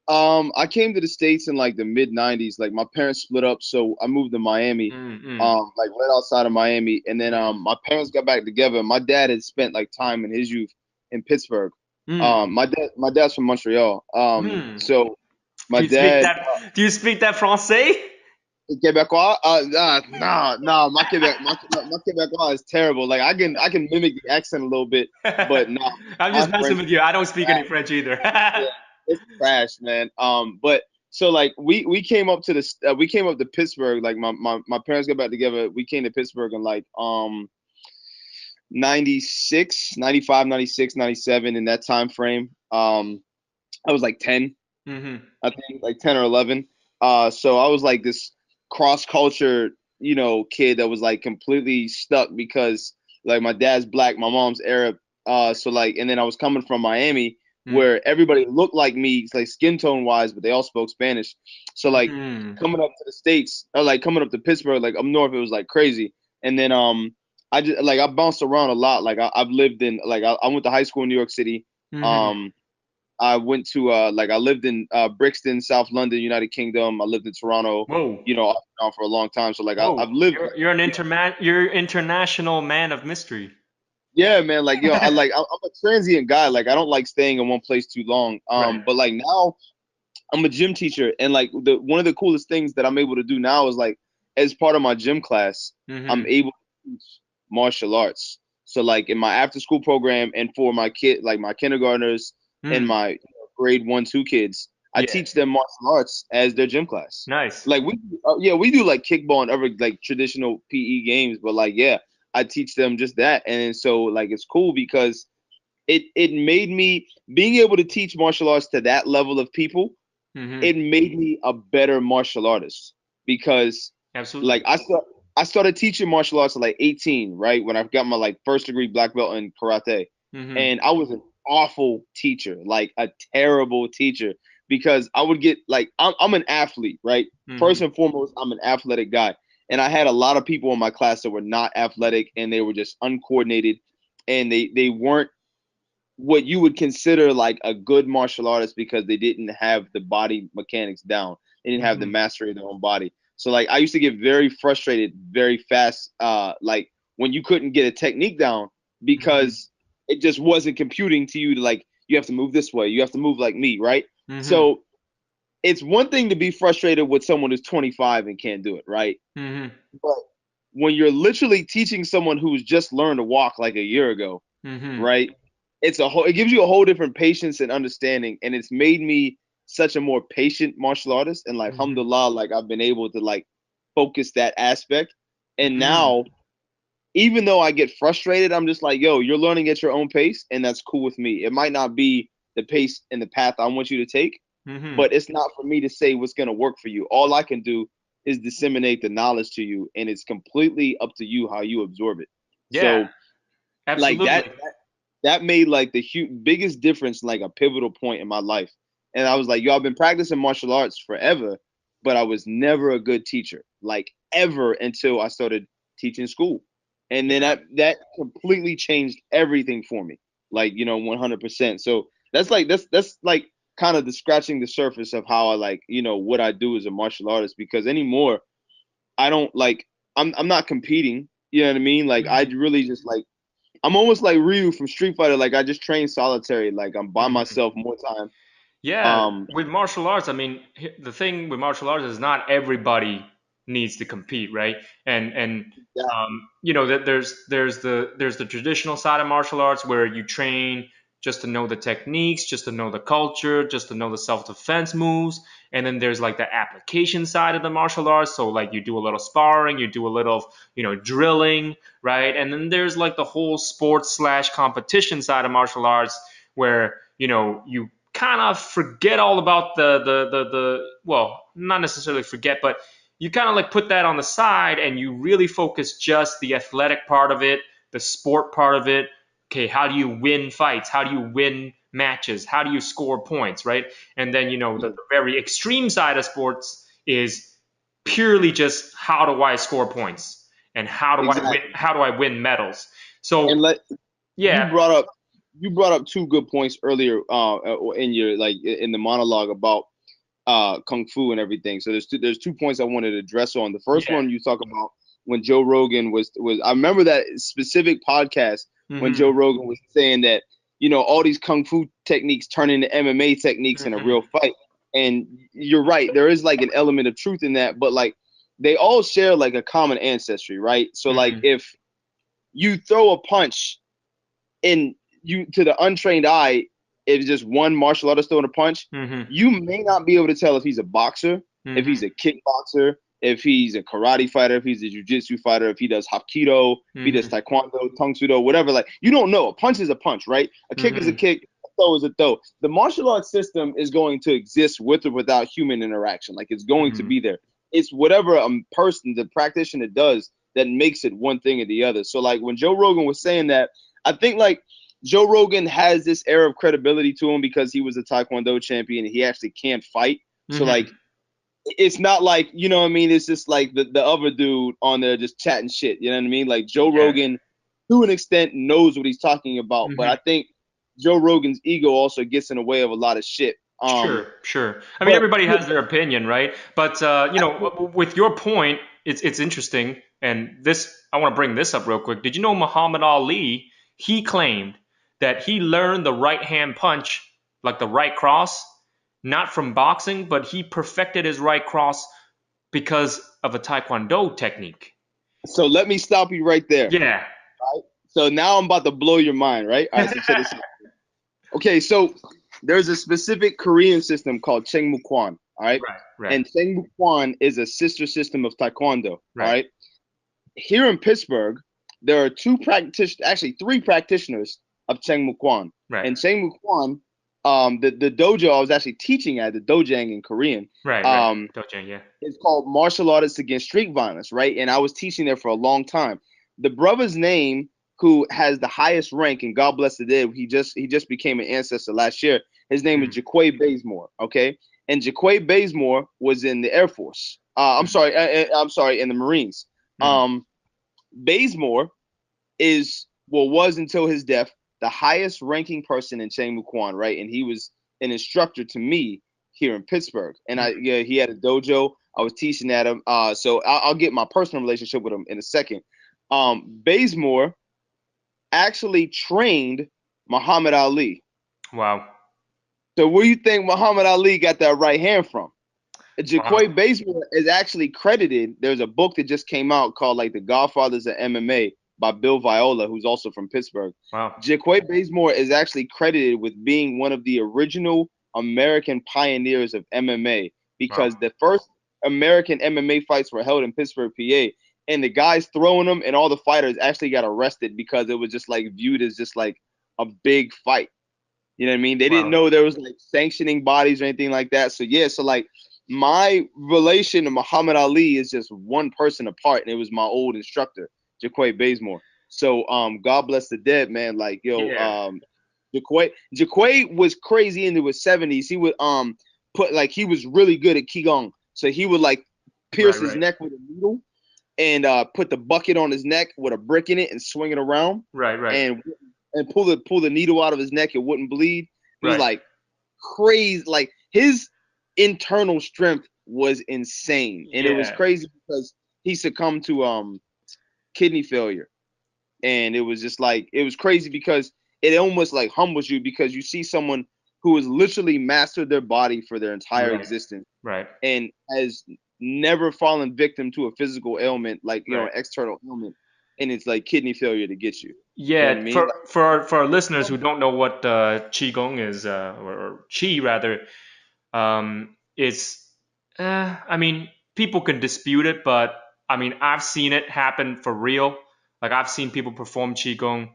Speaker 2: I came to the States in like the mid '90s. Like my parents split up, so I moved to Miami, like right outside of Miami. And then my parents got back together. My dad had spent like time in his youth in Pittsburgh.
Speaker 1: Mm,
Speaker 2: My dad's from Montreal.
Speaker 1: mm.
Speaker 2: So my
Speaker 1: Do you speak
Speaker 2: dad
Speaker 1: that? Do you speak that Francais?
Speaker 2: Quebecois. Nah. My Quebecois is terrible. Like I can mimic the accent a little bit, but nah,
Speaker 1: I'm
Speaker 2: my
Speaker 1: just messing
Speaker 2: French.
Speaker 1: with you. I don't speak any French either.
Speaker 2: Yeah, it's trash, man. But so like we came up to we came up to Pittsburgh. Like my parents got back together. We came to Pittsburgh in like 96, 95, 96, 97 in that time frame. I was like 10,
Speaker 1: hmm
Speaker 2: I think, like 10 or 11. So I was like this cross culture, kid that was like completely stuck because like my dad's black, my mom's Arab. So like, and then I was coming from Miami where everybody looked like me, like skin tone wise, but they all spoke Spanish. So like
Speaker 1: mm
Speaker 2: coming up to the States, or like coming up to Pittsburgh, like up north, it was like crazy. And then I just like I bounced around a lot. Like I've lived in like I went to high school in New York City.
Speaker 1: hmm
Speaker 2: Um, I went to like I lived in Brixton, South London, United Kingdom. I lived in Toronto,
Speaker 1: Whoa,
Speaker 2: off and on for a long time. So like I've
Speaker 1: whoa!
Speaker 2: lived,
Speaker 1: You're an you're international man of mystery.
Speaker 2: yeah, man. Like I'm a transient guy. Like I don't like staying in one place too long.
Speaker 1: Right.
Speaker 2: But like now I'm a gym teacher, and like the one of the coolest things that I'm able to do now is like as part of my gym class, I'm
Speaker 1: hmm
Speaker 2: able to teach martial arts. So like in my after school program and for my kid, like my kindergartners and
Speaker 1: Mm.
Speaker 2: my grade 1, 2 kids, I
Speaker 1: Yeah.
Speaker 2: teach them martial arts as their gym class.
Speaker 1: Nice.
Speaker 2: Like we do like kickball and other like traditional PE games, but like yeah, I teach them just that, and so like it's cool because it made me being able to teach martial arts to that level of people.
Speaker 1: hmm
Speaker 2: It made me a better martial artist because like
Speaker 1: Absolutely.
Speaker 2: I started teaching martial arts at like 18, right? When I got my like first degree black belt in karate.
Speaker 1: hmm
Speaker 2: And I was an awful teacher, like a terrible teacher because I would get like I'm an athlete, right? First
Speaker 1: hmm
Speaker 2: and foremost, I'm an athletic guy. And I had a lot of people in my class that were not athletic and they were just uncoordinated and they weren't what you would consider like a good martial artist because they didn't have the body mechanics down. They didn't have the
Speaker 1: hmm
Speaker 2: mastery of their own body. So like I used to get very frustrated very fast, like when you couldn't get a technique down
Speaker 1: hmm
Speaker 2: because it just wasn't computing to you to like you have to move this way, you have to move like me, right?
Speaker 1: hmm
Speaker 2: So it's one thing to be frustrated with someone who's 25 and can't do it, right?
Speaker 1: hmm
Speaker 2: But when you're literally teaching someone who's just learned to walk like a year ago,
Speaker 1: hmm
Speaker 2: right? It gives you a whole different patience and understanding, and it's made me such a more patient martial artist. And like,
Speaker 1: hmm
Speaker 2: alhamdulillah, like I've been able to like focus that aspect. And
Speaker 1: mm
Speaker 2: now, even though I get frustrated, I'm just like, yo, you're learning at your own pace, and that's cool with me. It might not be the pace and the path I want you to take,
Speaker 1: hmm
Speaker 2: but it's not for me to say what's gonna work for you. All I can do is disseminate the knowledge to you, and it's completely up to you how you absorb it.
Speaker 1: Yeah,
Speaker 2: So like that
Speaker 1: absolutely.
Speaker 2: that made like the biggest difference, like a pivotal point in my life. And I was like, yo, I've been practicing martial arts forever, but I was never a good teacher, like ever until I started teaching school. And then
Speaker 1: Yeah.
Speaker 2: that completely changed everything for me, like 100%. So that's like kind of the scratching the surface of how I like what I do as a martial artist because anymore I don't like I'm not competing. You know what I mean? Like I
Speaker 1: hmm
Speaker 2: really just like I'm almost like Ryu from Street Fighter. Like I just train solitary. Like I'm by
Speaker 1: Mhm.
Speaker 2: myself more time.
Speaker 1: Yeah, with martial arts, I mean, the thing with martial arts is not everybody needs to compete, right? And you know that there's the traditional side of martial arts where you train just to know the techniques, just to know the culture, just to know the self-defense moves, and then there's like the application side of the martial arts. So like you do a little sparring, you do a little, drilling, right? And then there's like the whole sports slash competition side of martial arts where you kind of forget all about the well, not necessarily forget, but you kind of like put that on the side and you really focus just the athletic part of it, the sport part of it. Okay, how do you win fights? How do you win matches? How do you score points, right? And then the very extreme side of sports is purely just how do I score points and
Speaker 2: Exactly.
Speaker 1: how do I win medals.
Speaker 2: And
Speaker 1: So
Speaker 2: you
Speaker 1: yeah.
Speaker 2: brought up two good points earlier in your like in the monologue about kung fu and everything. So there's 2 points I wanted to address on. The first
Speaker 1: Yeah.
Speaker 2: one you talk about when Joe Rogan was I remember that specific podcast when Joe
Speaker 1: Hmm.
Speaker 2: Rogan was saying that all these kung fu techniques turn into MMA techniques in a real
Speaker 1: Hmm.
Speaker 2: fight. And you're right, there is like an element of truth in that, but like they all share like a common ancestry, right? So like
Speaker 1: Hmm.
Speaker 2: if you throw a punch and you to the untrained eye, if it's just one martial artist throwing a punch,
Speaker 1: Hmm.
Speaker 2: you may not be able to tell if he's a boxer, if he's
Speaker 1: Hmm.
Speaker 2: a kickboxer, if he's a karate fighter, if he's a jiu-jitsu fighter, if he does hapkido, if he does
Speaker 1: Hmm.
Speaker 2: taekwondo, tang sudo, whatever. Like you don't know. A punch is a punch, right? A kick is a
Speaker 1: Hmm.
Speaker 2: kick. A throw is a throw. The martial arts system is going to exist with or without human interaction. Like it's going to
Speaker 1: Hmm.
Speaker 2: be there. It's whatever a person, the practitioner does that makes it one thing or the other. So like when Joe Rogan was saying that, I think like Joe Rogan has this air of credibility to him because he was a Taekwondo champion and he actually can fight. So
Speaker 1: Hmm.
Speaker 2: like it's not like, you know what I mean? It's just like the other dude on there just chatting shit. You know what I mean? Like Joe
Speaker 1: Yeah.
Speaker 2: Rogan, to an extent, knows what he's talking about. But I
Speaker 1: Hmm.
Speaker 2: think Joe Rogan's ego also gets in the way of a lot of shit.
Speaker 1: Sure, sure. I mean,
Speaker 2: But
Speaker 1: everybody
Speaker 2: yeah,
Speaker 1: has their opinion, right? But with your point, it's interesting, and this I want to bring this up real quick. Did you know Muhammad Ali? He claimed that he learned the right hand punch, like the right cross, not from boxing, but he perfected his right cross because of a Taekwondo technique.
Speaker 2: so let me stop you right there.
Speaker 1: Yeah.
Speaker 2: Right? So now I'm about to blow your mind, right? All right, so check this out. Okay, so there's a specific Korean system called Chengmukwan, all right?
Speaker 1: Right, right,
Speaker 2: And Chengmukwan is a sister system of Taekwondo, all
Speaker 1: right,
Speaker 2: right? Here in Pittsburgh, there are actually three practitioners of Chengmukwan.
Speaker 1: right,
Speaker 2: And Chengmukwan, the dojo I was actually teaching at, the dojang in Korean,
Speaker 1: right, right.
Speaker 2: um,
Speaker 1: Dojang, yeah.
Speaker 2: it's called Martial Artists Against Street Violence, right? And I was teaching there for a long time. The brother's name, who has the highest rank, and God bless the dead, he just became an ancestor last year. His name is
Speaker 1: Mm,
Speaker 2: Jaquay Bazemore, okay? And Jaquay Bazemore was in the Air Force.
Speaker 1: mm,
Speaker 2: I'm sorry, in the Marines.
Speaker 1: mm.
Speaker 2: Um, Bazemore was until his death the highest ranking person in Changmukwan, right? And he was an instructor to me here in Pittsburgh. And he had a dojo. I was teaching at him. So I'll get my personal relationship with him in a second. Bazemore actually trained Muhammad Ali.
Speaker 1: Wow.
Speaker 2: So where you think Muhammad Ali got that right hand from?
Speaker 1: Muhammad.
Speaker 2: Jaquay Bazemore is actually credited. There's a book that just came out called like The Godfathers of MMA by Bill Viola, who's also from Pittsburgh.
Speaker 1: Wow.
Speaker 2: Jaquay Bazemore is actually credited with being one of the original American pioneers of MMA
Speaker 1: Wow.
Speaker 2: because the first American MMA fights were held in Pittsburgh, PA. And the guys throwing them and all the fighters actually got arrested because it was just like viewed as just like a big fight. You know what I mean? They didn't
Speaker 1: Wow.
Speaker 2: know there was like sanctioning bodies or anything like that. So yeah, so like my relation to Muhammad Ali is just one person apart, and it was my old instructor, Jaquay Bazemore. So God bless the dead, man. Like yo,
Speaker 1: Yeah.
Speaker 2: Jaquay was crazy into his 70s. He would put like he was really good at qigong, so he would like pierce
Speaker 1: Right,
Speaker 2: his
Speaker 1: right.
Speaker 2: neck with a needle and put the bucket on his neck with a brick in it and swing it around
Speaker 1: Right, right.
Speaker 2: and pull the needle out of his neck. It wouldn't bleed. It was
Speaker 1: Right.
Speaker 2: like crazy. Like his internal strength was insane, and it was
Speaker 1: Yeah.
Speaker 2: crazy because he succumbed to kidney failure, and it was just like, it was crazy because it almost like humbles you, because you see someone who has literally mastered their body for their entire existence,
Speaker 1: Right.
Speaker 2: and has never fallen victim to a physical ailment, like, you know, an external ailment, and it's like kidney failure to get you. You know what I
Speaker 1: Yeah,
Speaker 2: mean? Like,
Speaker 1: for our listeners who don't know what qigong is, or qi rather, it's, I mean, people can dispute it, but I mean, I've seen it happen for real. Like I've seen people perform qigong.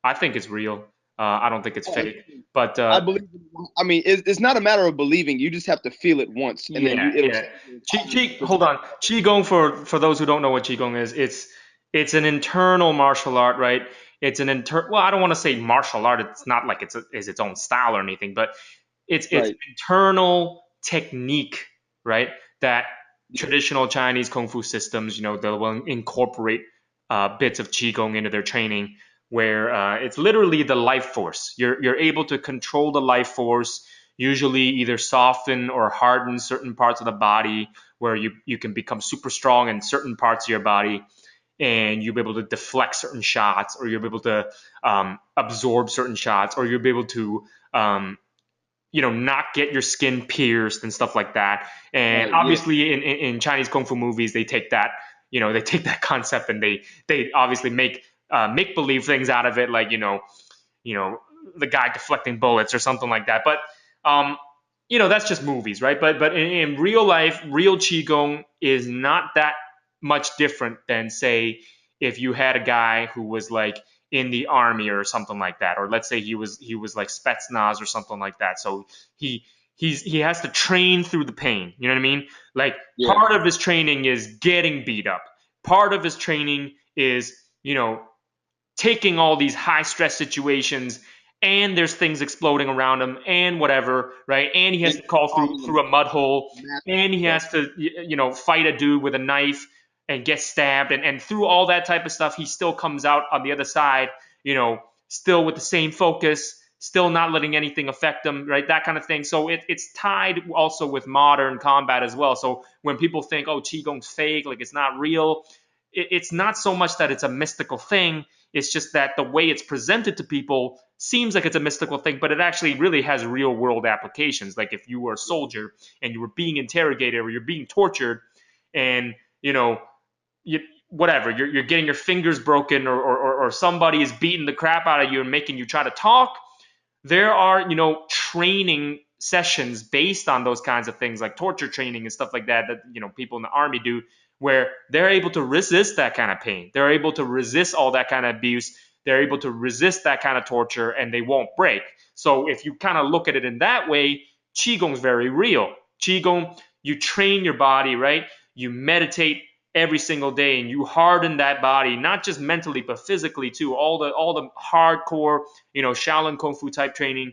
Speaker 1: I think it's real. I don't think it's fake. But
Speaker 2: I believe. I mean, it's not a matter of believing. You just have to feel it once, and then
Speaker 1: yeah,
Speaker 2: you it'll
Speaker 1: yeah.
Speaker 2: change your entire
Speaker 1: Hold
Speaker 2: perspective.
Speaker 1: on. Qigong, for those who don't know what Qigong is, it's an internal martial art, right? It's an well, I don't want to say martial art. It's not like is its own style or anything, but it's an
Speaker 2: Right.
Speaker 1: internal technique, right? That
Speaker 2: Yeah.
Speaker 1: traditional Chinese kung fu systems, they'll incorporate bits of qigong into their training, where it's literally the life force. You're able to control the life force, usually either soften or harden certain parts of the body, where you can become super strong in certain parts of your body, and you'll be able to deflect certain shots, or you'll be able to absorb certain shots, or you'll be able to not get your skin pierced and stuff like that. And
Speaker 2: Right. Yeah.
Speaker 1: obviously, in Chinese kung fu movies, they take that, they take that concept, and they obviously make believe things out of it, like the guy deflecting bullets or something like that. But that's just movies, right? But in real life, real qigong is not that much different than, say, if you had a guy who was like in the army or something like that, or let's say he was like Spetsnaz or something like that. So he he has to train through the pain. You know what I mean? Like
Speaker 2: Yeah.
Speaker 1: part of his training is getting beat up. Part of his training is taking all these high stress situations, and there's things exploding around him and whatever, right? And he has
Speaker 2: And
Speaker 1: to crawl through
Speaker 2: calming them
Speaker 1: through a mud hole,
Speaker 2: down.
Speaker 1: and he
Speaker 2: Right.
Speaker 1: has to fight a dude with a knife and get stabbed, and through all that type of stuff, he still comes out on the other side, still with the same focus, still not letting anything affect him, right? That kind of thing. So it's tied also with modern combat as well. So when people think, oh, qigong's fake, like it's not real, it's not so much that it's a mystical thing. It's just that the way it's presented to people seems like it's a mystical thing, but it actually really has real world applications. Like if you were a soldier and you were being interrogated, or you're being tortured, and you whatever, you're getting your fingers broken, or somebody is beating the crap out of you and making you try to talk. There are training sessions based on those kinds of things, like torture training and stuff like that people in the army do, where they're able to resist that kind of pain, they're able to resist all that kind of abuse, they're able to resist that kind of torture, and they won't break. So if you kind of look at it in that way, qigong's very real. Qigong, you train your body, right? You meditate every single day, and you harden that body, not just mentally but physically too. All the hardcore Shaolin Kung Fu type training.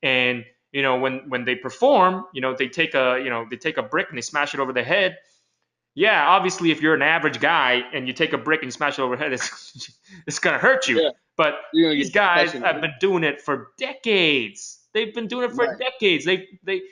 Speaker 1: And when they perform, they take a brick and they smash it over the head. Yeah, obviously, if you're an average guy and you take a brick and you smash it over the head, it's gonna hurt you.
Speaker 2: Yeah.
Speaker 1: But
Speaker 2: You're gonna
Speaker 1: these
Speaker 2: get
Speaker 1: guys
Speaker 2: concussion.
Speaker 1: have been doing it for decades. They've been doing it for
Speaker 2: Right.
Speaker 1: decades. They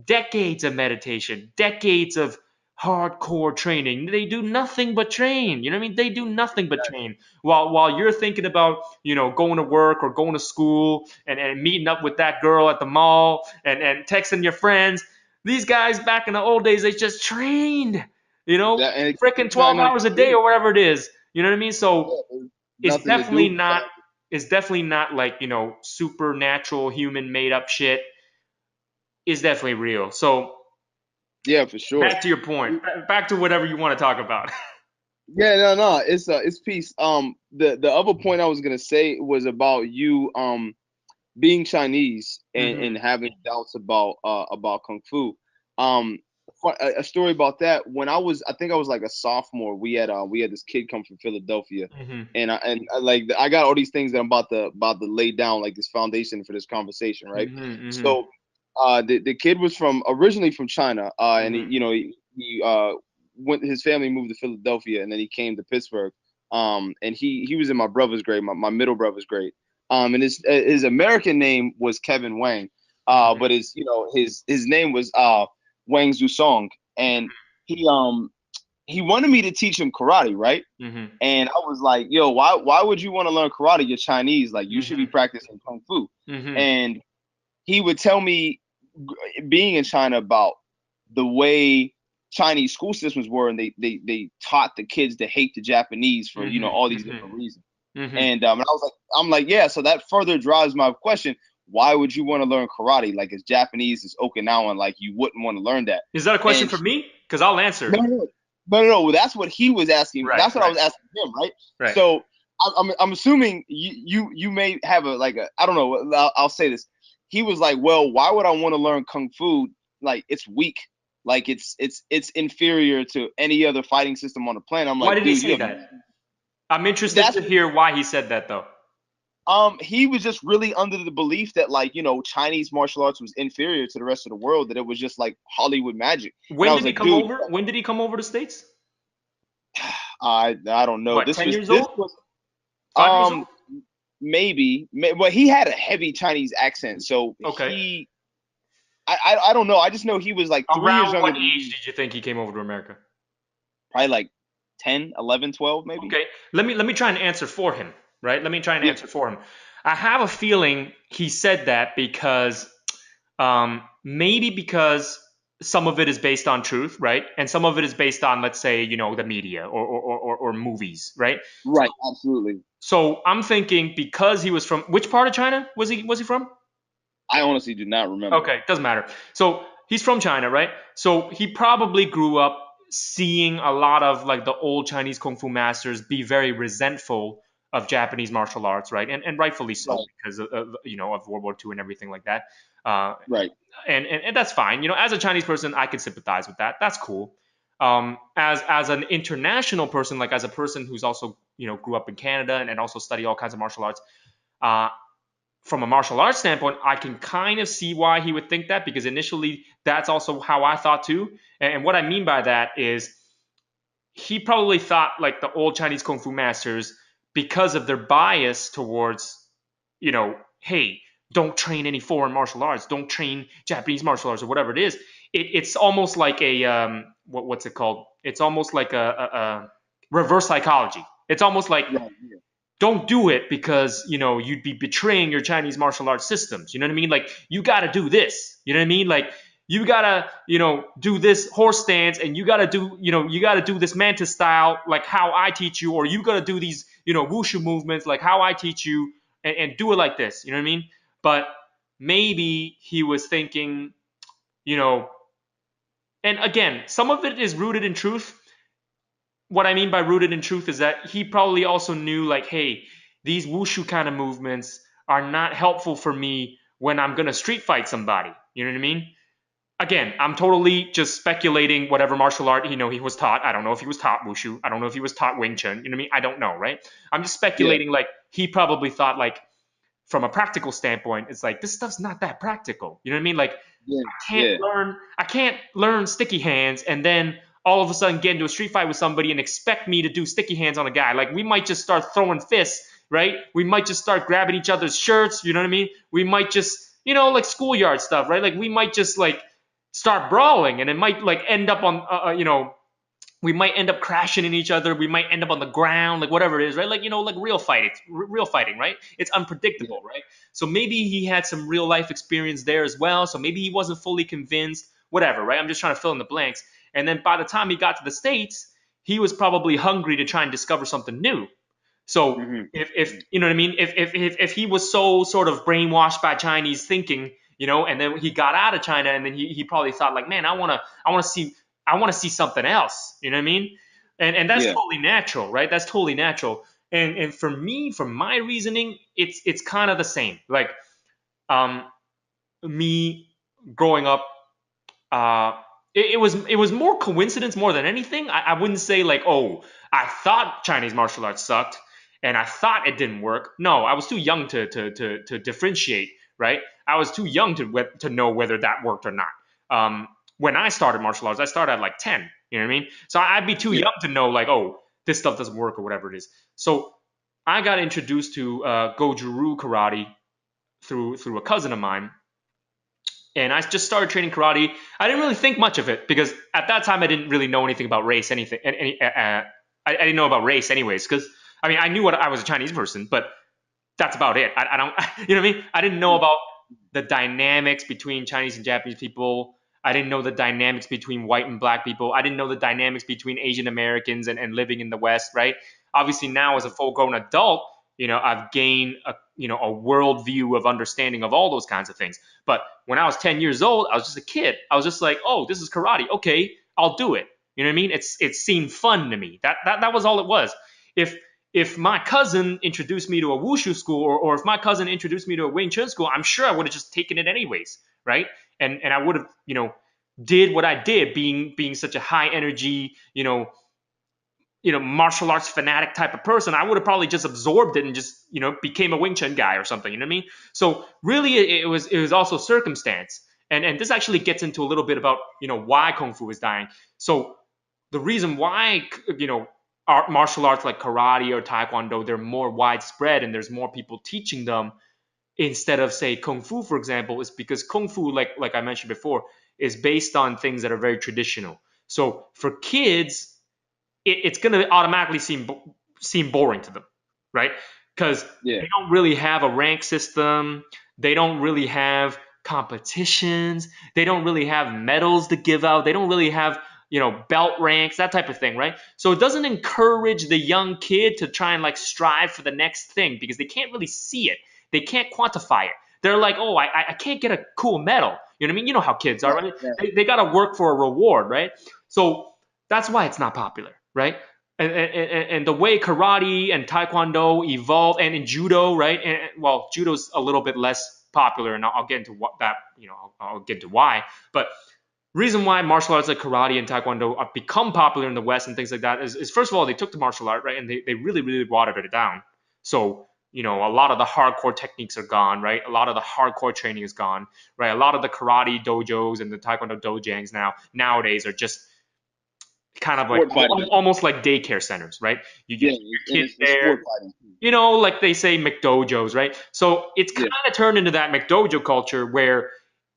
Speaker 1: decades of meditation, decades of hardcore training. They do nothing but train. You know what I mean? They do nothing but
Speaker 2: Exactly.
Speaker 1: train. While you're thinking about, going to work or going to school, and meeting up with that girl at the mall, and texting your friends, these guys back in the old days, they just trained,
Speaker 2: And
Speaker 1: freaking
Speaker 2: it's not
Speaker 1: 12
Speaker 2: nothing
Speaker 1: hours a
Speaker 2: to
Speaker 1: day
Speaker 2: do.
Speaker 1: or whatever it is. You know what I mean? So
Speaker 2: Yeah, there's
Speaker 1: it's
Speaker 2: nothing to
Speaker 1: definitely
Speaker 2: do.
Speaker 1: not it's definitely not like, supernatural human made up shit. Is definitely real. So
Speaker 2: Yeah, for sure.
Speaker 1: back to your point. Back to whatever you want to talk about.
Speaker 2: Yeah, no, it's peace. The other point I was gonna say was about you being Chinese, and
Speaker 1: Hmm.
Speaker 2: having doubts about kung fu. Um, a story about that. When I think I was like a sophomore. We had this kid come from Philadelphia,
Speaker 1: Hmm.
Speaker 2: I got all these things that I'm about to lay down, like this foundation for this conversation, right?
Speaker 1: Hmm.
Speaker 2: So, the kid was originally from China, and
Speaker 1: Hmm.
Speaker 2: he went. His family moved to Philadelphia, and then he came to Pittsburgh. And he was in my brother's grade, my middle brother's grade. And his American name was Kevin Wang, but
Speaker 1: Hmm.
Speaker 2: his name was Wang Zusong, and he he wanted me to teach him karate, right?
Speaker 1: Mm-hmm.
Speaker 2: And I was like, yo, why would you want to learn karate? You're Chinese. Like, you should be
Speaker 1: Mm-hmm.
Speaker 2: practicing kung fu.
Speaker 1: Mm-hmm.
Speaker 2: And he would tell me, being in China, about the way Chinese school systems were, and they taught the kids to hate the Japanese for all these
Speaker 1: Mm-hmm.
Speaker 2: different reasons.
Speaker 1: Mm-hmm.
Speaker 2: And I was like, yeah. So that further drives my question: why would you want to learn karate? Like, it's Japanese, it's Okinawan. Like, you wouldn't want to learn that.
Speaker 1: Is that a question
Speaker 2: And
Speaker 1: for me? Because I'll answer.
Speaker 2: no. That's what he was asking.
Speaker 1: Right.
Speaker 2: That's what I was asking him, right?
Speaker 1: Right.
Speaker 2: So I'm assuming you may have I don't know. I'll say this. He was like, well, why would I want to learn kung fu? Like, it's weak. Like, it's inferior to any other fighting system on the planet. I'm
Speaker 1: Why
Speaker 2: like,
Speaker 1: did he
Speaker 2: dude,
Speaker 1: say that? I'm interested
Speaker 2: that's
Speaker 1: to hear why he said that, though.
Speaker 2: he was just really under the belief that, like, Chinese martial arts was inferior to the rest of the world, that it was just like Hollywood magic. And I
Speaker 1: When
Speaker 2: was
Speaker 1: did he
Speaker 2: like,
Speaker 1: come
Speaker 2: dude,
Speaker 1: over? When did he come over to States?
Speaker 2: I don't know.
Speaker 1: What,
Speaker 2: This
Speaker 1: 10
Speaker 2: was
Speaker 1: years old? 5 years old?
Speaker 2: maybe, but he had a heavy Chinese accent, so
Speaker 1: Okay.
Speaker 2: I don't know. I just know he was like 3 years
Speaker 1: Around
Speaker 2: younger
Speaker 1: what
Speaker 2: than
Speaker 1: age
Speaker 2: me,
Speaker 1: did you think he came over to America?
Speaker 2: probably like 10, 11, 12, maybe.
Speaker 1: Okay. Let me try and answer for him, right? Let me try and
Speaker 2: Yeah,
Speaker 1: answer for him. I have a feeling he said that because maybe because some of it is based on truth, right? And some of it is based on, let's say, the media or movies, right?
Speaker 2: right, absolutely.
Speaker 1: So I'm thinking because he was from which part of China was he from?
Speaker 2: I honestly do not remember.
Speaker 1: Okay, doesn't matter. So he's from China, right? So he probably grew up seeing a lot of like the old Chinese kung fu masters be very resentful of Japanese martial arts, right? And rightfully so
Speaker 2: Right,
Speaker 1: because of World War II and everything like that. Uh,
Speaker 2: right.
Speaker 1: and that's fine. As a Chinese person, I can sympathize with that. That's cool. As an international person, like as a person who's also grew up in Canada and also study all kinds of martial arts, uh, from a martial arts standpoint, I can kind of see why he would think that because initially that's also how I thought too. And what I mean by that is he probably thought like the old Chinese kung fu masters because of their bias towards, hey, don't train any foreign martial arts, don't train Japanese martial arts or whatever it is. It's almost like a what's it called? It's almost like a reverse psychology. It's almost like
Speaker 2: Right, yeah.
Speaker 1: don't do it because you'd be betraying your Chinese martial arts systems. You know what I mean? Like you got to do this. You know what I mean? Like you gotta do this horse stance, and you gotta do this mantis style like how I teach you, or you gotta do these wushu movements like how I teach you, and do it like this. You know what I mean? But maybe he was thinking, you know, and again, some of it is rooted in truth. What I mean by rooted in truth is that he probably also knew, like, hey, these wushu kind of movements are not helpful for me when I'm gonna street fight somebody. You know what I mean? Again, I'm totally just speculating whatever martial art he was taught. I don't know if he was taught wushu. I don't know if he was taught Wing Chun. You know what I mean? I don't know, right? I'm just
Speaker 2: Yeah,
Speaker 1: speculating. Like he probably thought, like from a practical standpoint, it's like this stuff's not that practical. You know what I mean? Like
Speaker 2: yeah,
Speaker 1: can't
Speaker 2: yeah,
Speaker 1: learn I can't learn sticky hands and then all of a sudden get into a street fight with somebody and expect me to do sticky hands on a guy. Like we might just start throwing fists, right? We might just start grabbing each other's shirts, you know what I mean? We might just, like schoolyard stuff, right? Like we might just like start brawling and it might like end up on we might end up crashing in each other. We might end up on the ground, like whatever it is, right? Like like real fighting, real fighting, right? It's
Speaker 2: yeah,
Speaker 1: unpredictable, right? So maybe he had some real life experience there as well. So maybe he wasn't fully convinced, whatever, right? I'm just trying to fill in the blanks. And then by the time he got to the States, he was probably hungry to try and discover something new. So
Speaker 2: hmm
Speaker 1: if you know what I mean, if he was so sort of brainwashed by Chinese thinking, and then he got out of China, and then he probably thought like, man, I want to see something else. You know what I mean? And that's
Speaker 2: yeah,
Speaker 1: totally natural, right? That's totally natural. And for me, from my reasoning, it's kind of the same. Like um, me growing up, uh, it was more coincidence more than anything. I wouldn't say like, oh, I thought Chinese martial arts sucked and I thought it didn't work. No, I was too young to differentiate, right? I was too young to know whether that worked or not. When I started martial arts, I started at like 10. You know what I mean? So I'd be too
Speaker 2: yeah.
Speaker 1: young to know like, oh, this stuff doesn't work or whatever it is. So I got introduced to Goju-Ryu karate through a cousin of mine, And I just started training karate. I didn't really think much of it because at that time I didn't really know anything about race, anything. I didn't know about race anyways, because I mean I knew what I was a Chinese person, but that's about it. I don't, you know what I mean? I didn't know about the dynamics between Chinese and Japanese people. I didn't know the dynamics between white and black people. I didn't know the dynamics between Asian Americans and living in the West, right? Obviously, now as a full grown adult, I've gained a world view of understanding of all those kinds of things. But when I was 10 years old, I was just a kid. I was just like, oh, this is karate. Okay, I'll do it. You know what I mean? It seemed fun to me. That was all it was. If my cousin introduced me to a wushu school, or if my cousin introduced me to a Wing Chun school, I'm sure I would have just taken it anyways, right? And I would have, did what I did, being such a high energy, martial arts fanatic type of person. I would have probably just absorbed it and just, became a Wing Chun guy or something. You know what I mean? So really, it was also circumstance, and this actually gets into a little bit about why Kung Fu is dying. So the reason why martial arts like karate or taekwondo, they're more widespread and there's more people teaching them instead of, say, kung fu, for example, is because kung fu, like I mentioned before, is based on things that are very traditional. So for kids, it's going to automatically seem boring to them, right? Because they don't really have a rank system. They don't really have competitions. They don't really have medals to give out. They don't really have belt ranks, that type of thing, right? So it doesn't encourage the young kid to try and like strive for the next thing because they can't really see it. They can't quantify it. They're like, oh, I can't get a cool medal. You know what I mean? You know how kids are, right? They got to work for a reward, right? So that's why it's not popular, right? And the way karate and taekwondo evolved, and in judo, right? And well, judo's a little bit less popular, and I'll get into what that, I'll get into why. But reason why martial arts like karate and taekwondo have become popular in the West and things like that is first of all, they took the martial art, right, and they really, really watered it down. So a lot of the hardcore techniques are gone, right? A lot of the hardcore training is gone, right? A lot of the karate dojos and the taekwondo dojangs nowadays are just kind of like almost like daycare centers, right? You get your kids there, like they say McDojos, right? So it's kind of turned into that McDojo culture where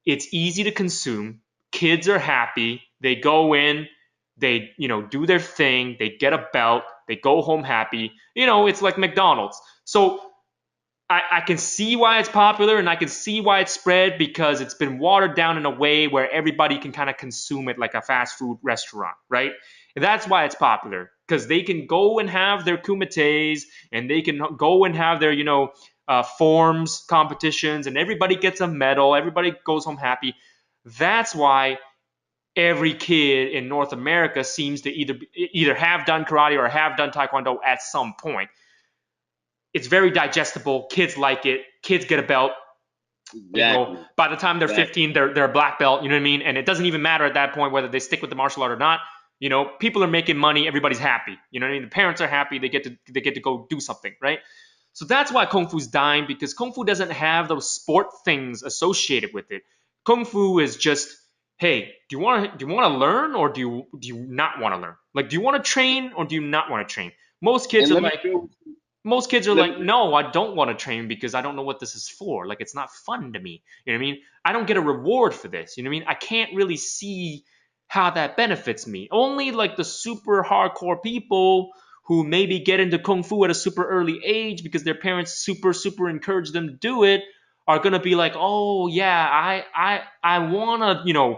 Speaker 1: it's easy to consume. Kids are happy. They go in, they do their thing, they get a belt, they go home happy. It's like McDonald's. So I can see why it's popular and I can see why it's spread because it's been watered down in a way where everybody can kind of consume it like a fast food restaurant, right? And that's why it's popular because they can go and have their kumites and they can go and have their, forms competitions and everybody gets a medal. Everybody goes home happy. That's why every kid in North America seems to either have done karate or have done taekwondo at some point. It's very digestible. Kids like it. Kids get a belt.
Speaker 2: Exactly.
Speaker 1: By the time they're 15, they're a black belt. You know what I mean? And it doesn't even matter at that point whether they stick with the martial art or not. People are making money. Everybody's happy. You know what I mean? The parents are happy. They get to go do something, right? So that's why Kung Fu's dying because Kung Fu doesn't have those sport things associated with it. Kung Fu is just, hey, do you want to learn or do you not want to learn? Like, do you want to train or do you not want to train? Most kids are like, no, I don't want to train because I don't know what this is for. Like, it's not fun to me. You know what I mean? I don't get a reward for this. You know what I mean? I can't really see how that benefits me. Only like the super hardcore people who maybe get into Kung Fu at a super early age because their parents super, super encourage them to do it are going to be like, oh, yeah, I want to,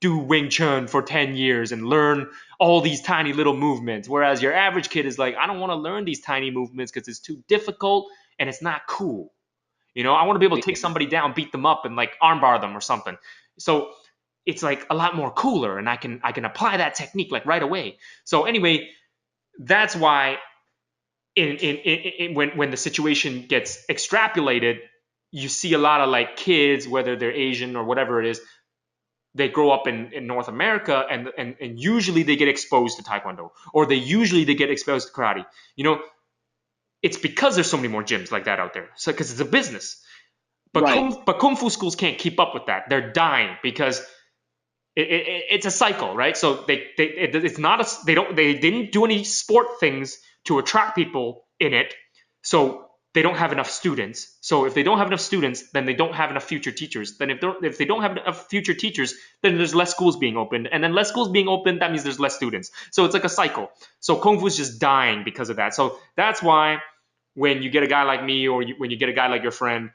Speaker 1: do Wing Chun for 10 years and learn all these tiny little movements. Whereas your average kid is like, I don't want to learn these tiny movements because it's too difficult and it's not cool. I want to be able to take somebody down, beat them up, and like armbar them or something. So it's like a lot more cooler, and I can apply that technique like right away. So anyway, that's why when the situation gets extrapolated, you see a lot of like kids, whether they're Asian or whatever it is, they grow up in North America and usually they get exposed to Taekwondo or they get exposed to karate. It's because there's so many more gyms like that out there. So because it's a business. But Kung Fu schools can't keep up with that. They're dying because it's a cycle, right? So they didn't do any sport things to attract people in it. So they don't have enough students. So if they don't have enough students, then they don't have enough future teachers. Then if they don't have enough future teachers, then there's less schools being opened. And then less schools being opened, that means there's less students. So it's like a cycle. So Kung Fu is just dying because of that. So that's why when you get a guy like me, or when you get a guy like your friend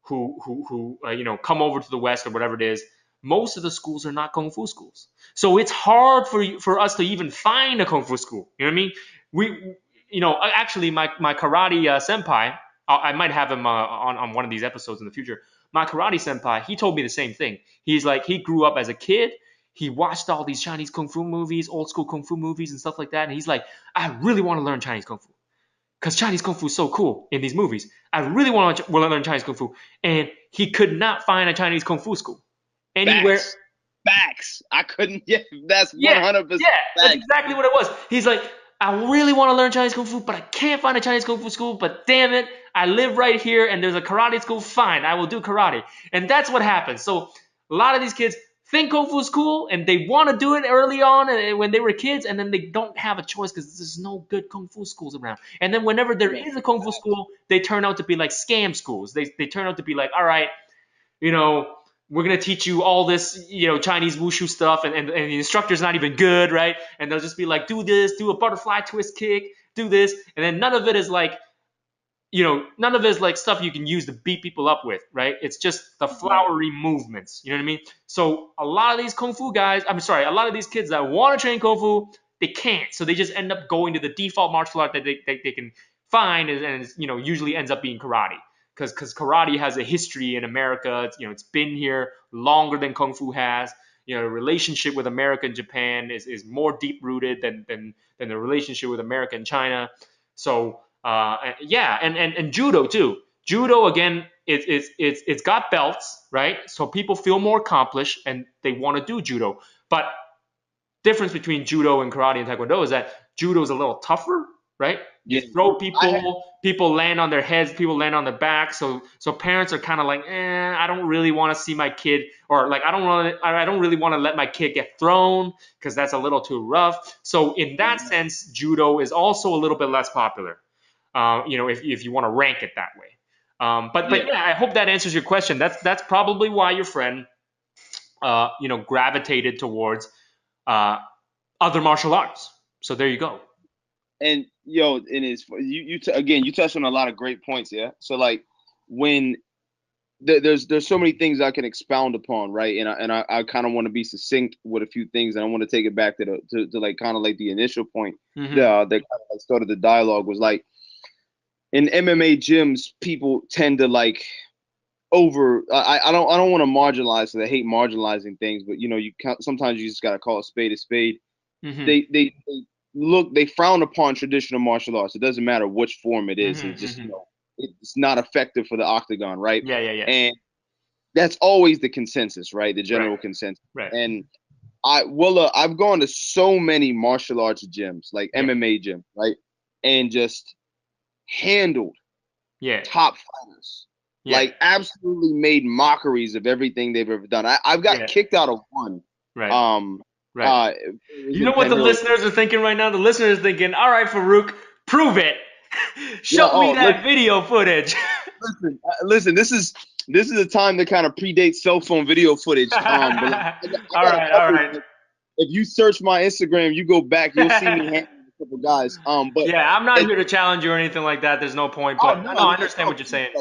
Speaker 1: who come over to the West or whatever it is, most of the schools are not Kung Fu schools. So it's hard for us to even find a Kung Fu school. You know what I mean? Actually, my karate senpai, I might have him on one of these episodes in the future. My karate senpai, he told me the same thing. He's like, he grew up as a kid. He watched all these Chinese Kung Fu movies, old school Kung Fu movies and stuff like that. And he's like, I really want to learn Chinese Kung Fu because Chinese Kung Fu is so cool in these movies. I really want to learn Chinese Kung Fu. And he could not find a Chinese Kung Fu school anywhere.
Speaker 2: Facts. I couldn't. Yeah, that's 100%.
Speaker 1: Yeah, that's exactly what it was. He's like, I really want to learn Chinese Kung Fu, but I can't find a Chinese Kung Fu school. But damn it, I live right here and there's a karate school. Fine, I will do karate. And that's what happens. So a lot of these kids think Kung Fu is cool and they want to do it early on when they were kids, and then they don't have a choice because there's no good Kung Fu schools around. And then whenever there is a Kung Fu school, they turn out to be like scam schools. They turn out to be like, all right, we're going to teach you all this, Chinese wushu stuff, and the instructor's not even good, right? And they'll just be like, do this, do a butterfly twist kick, do this. And then none of it is like stuff you can use to beat people up with, right? It's just the flowery movements, you know what I mean? So a lot of these a lot of these kids that want to train Kung Fu, they can't. So they just end up going to the default martial art that they can find, and usually ends up being karate. Because karate has a history in America. It's been here longer than Kung Fu has. The relationship with America and Japan is more deep rooted than the relationship with America and China. So and judo too. Judo again, it's got belts, right? So people feel more accomplished and they want to do judo. But difference between judo and karate and taekwondo is that judo is a little tougher, right? You throw people land on their heads, people land on their back. So parents are kind of like, I don't really want to see my kid, or like I don't really want to let my kid get thrown because that's a little too rough. So in that sense, judo is also a little bit less popular. If you want to rank it that way. But yeah, I hope that answers your question. That's probably why your friend, gravitated towards other martial arts. So there you go.
Speaker 2: And you touched on a lot of great points, yeah. So like when there's so many things I can expound upon, right? And I kind of want to be succinct with a few things, and I want to take it back to like kind of like the initial point that kind of like started the dialogue was like in MMA gyms, people tend to like I don't want to marginalize, so I hate marginalizing things, but sometimes you just gotta call a spade a spade. They frown upon traditional martial arts. It doesn't matter which form it is. It's just it's not effective for the octagon, right?
Speaker 1: Yeah.
Speaker 2: And that's always the consensus, right? The general consensus.
Speaker 1: Right.
Speaker 2: And I've gone to so many martial arts gyms, like MMA gyms, right? And just handled top fighters. Like absolutely made mockeries of everything they've ever done. I've got kicked out of one.
Speaker 1: Right. Right. You know what the listeners are thinking right now? The listeners are thinking, all right, Farooq, prove it. Show me that video footage.
Speaker 2: Listen, this is a time that kind of predates cell phone video footage. All right. If you search my Instagram, you go back, you'll see me handling a couple guys. But
Speaker 1: yeah, I'm not here to challenge you or anything like that. There's no point. But I understand what you're saying.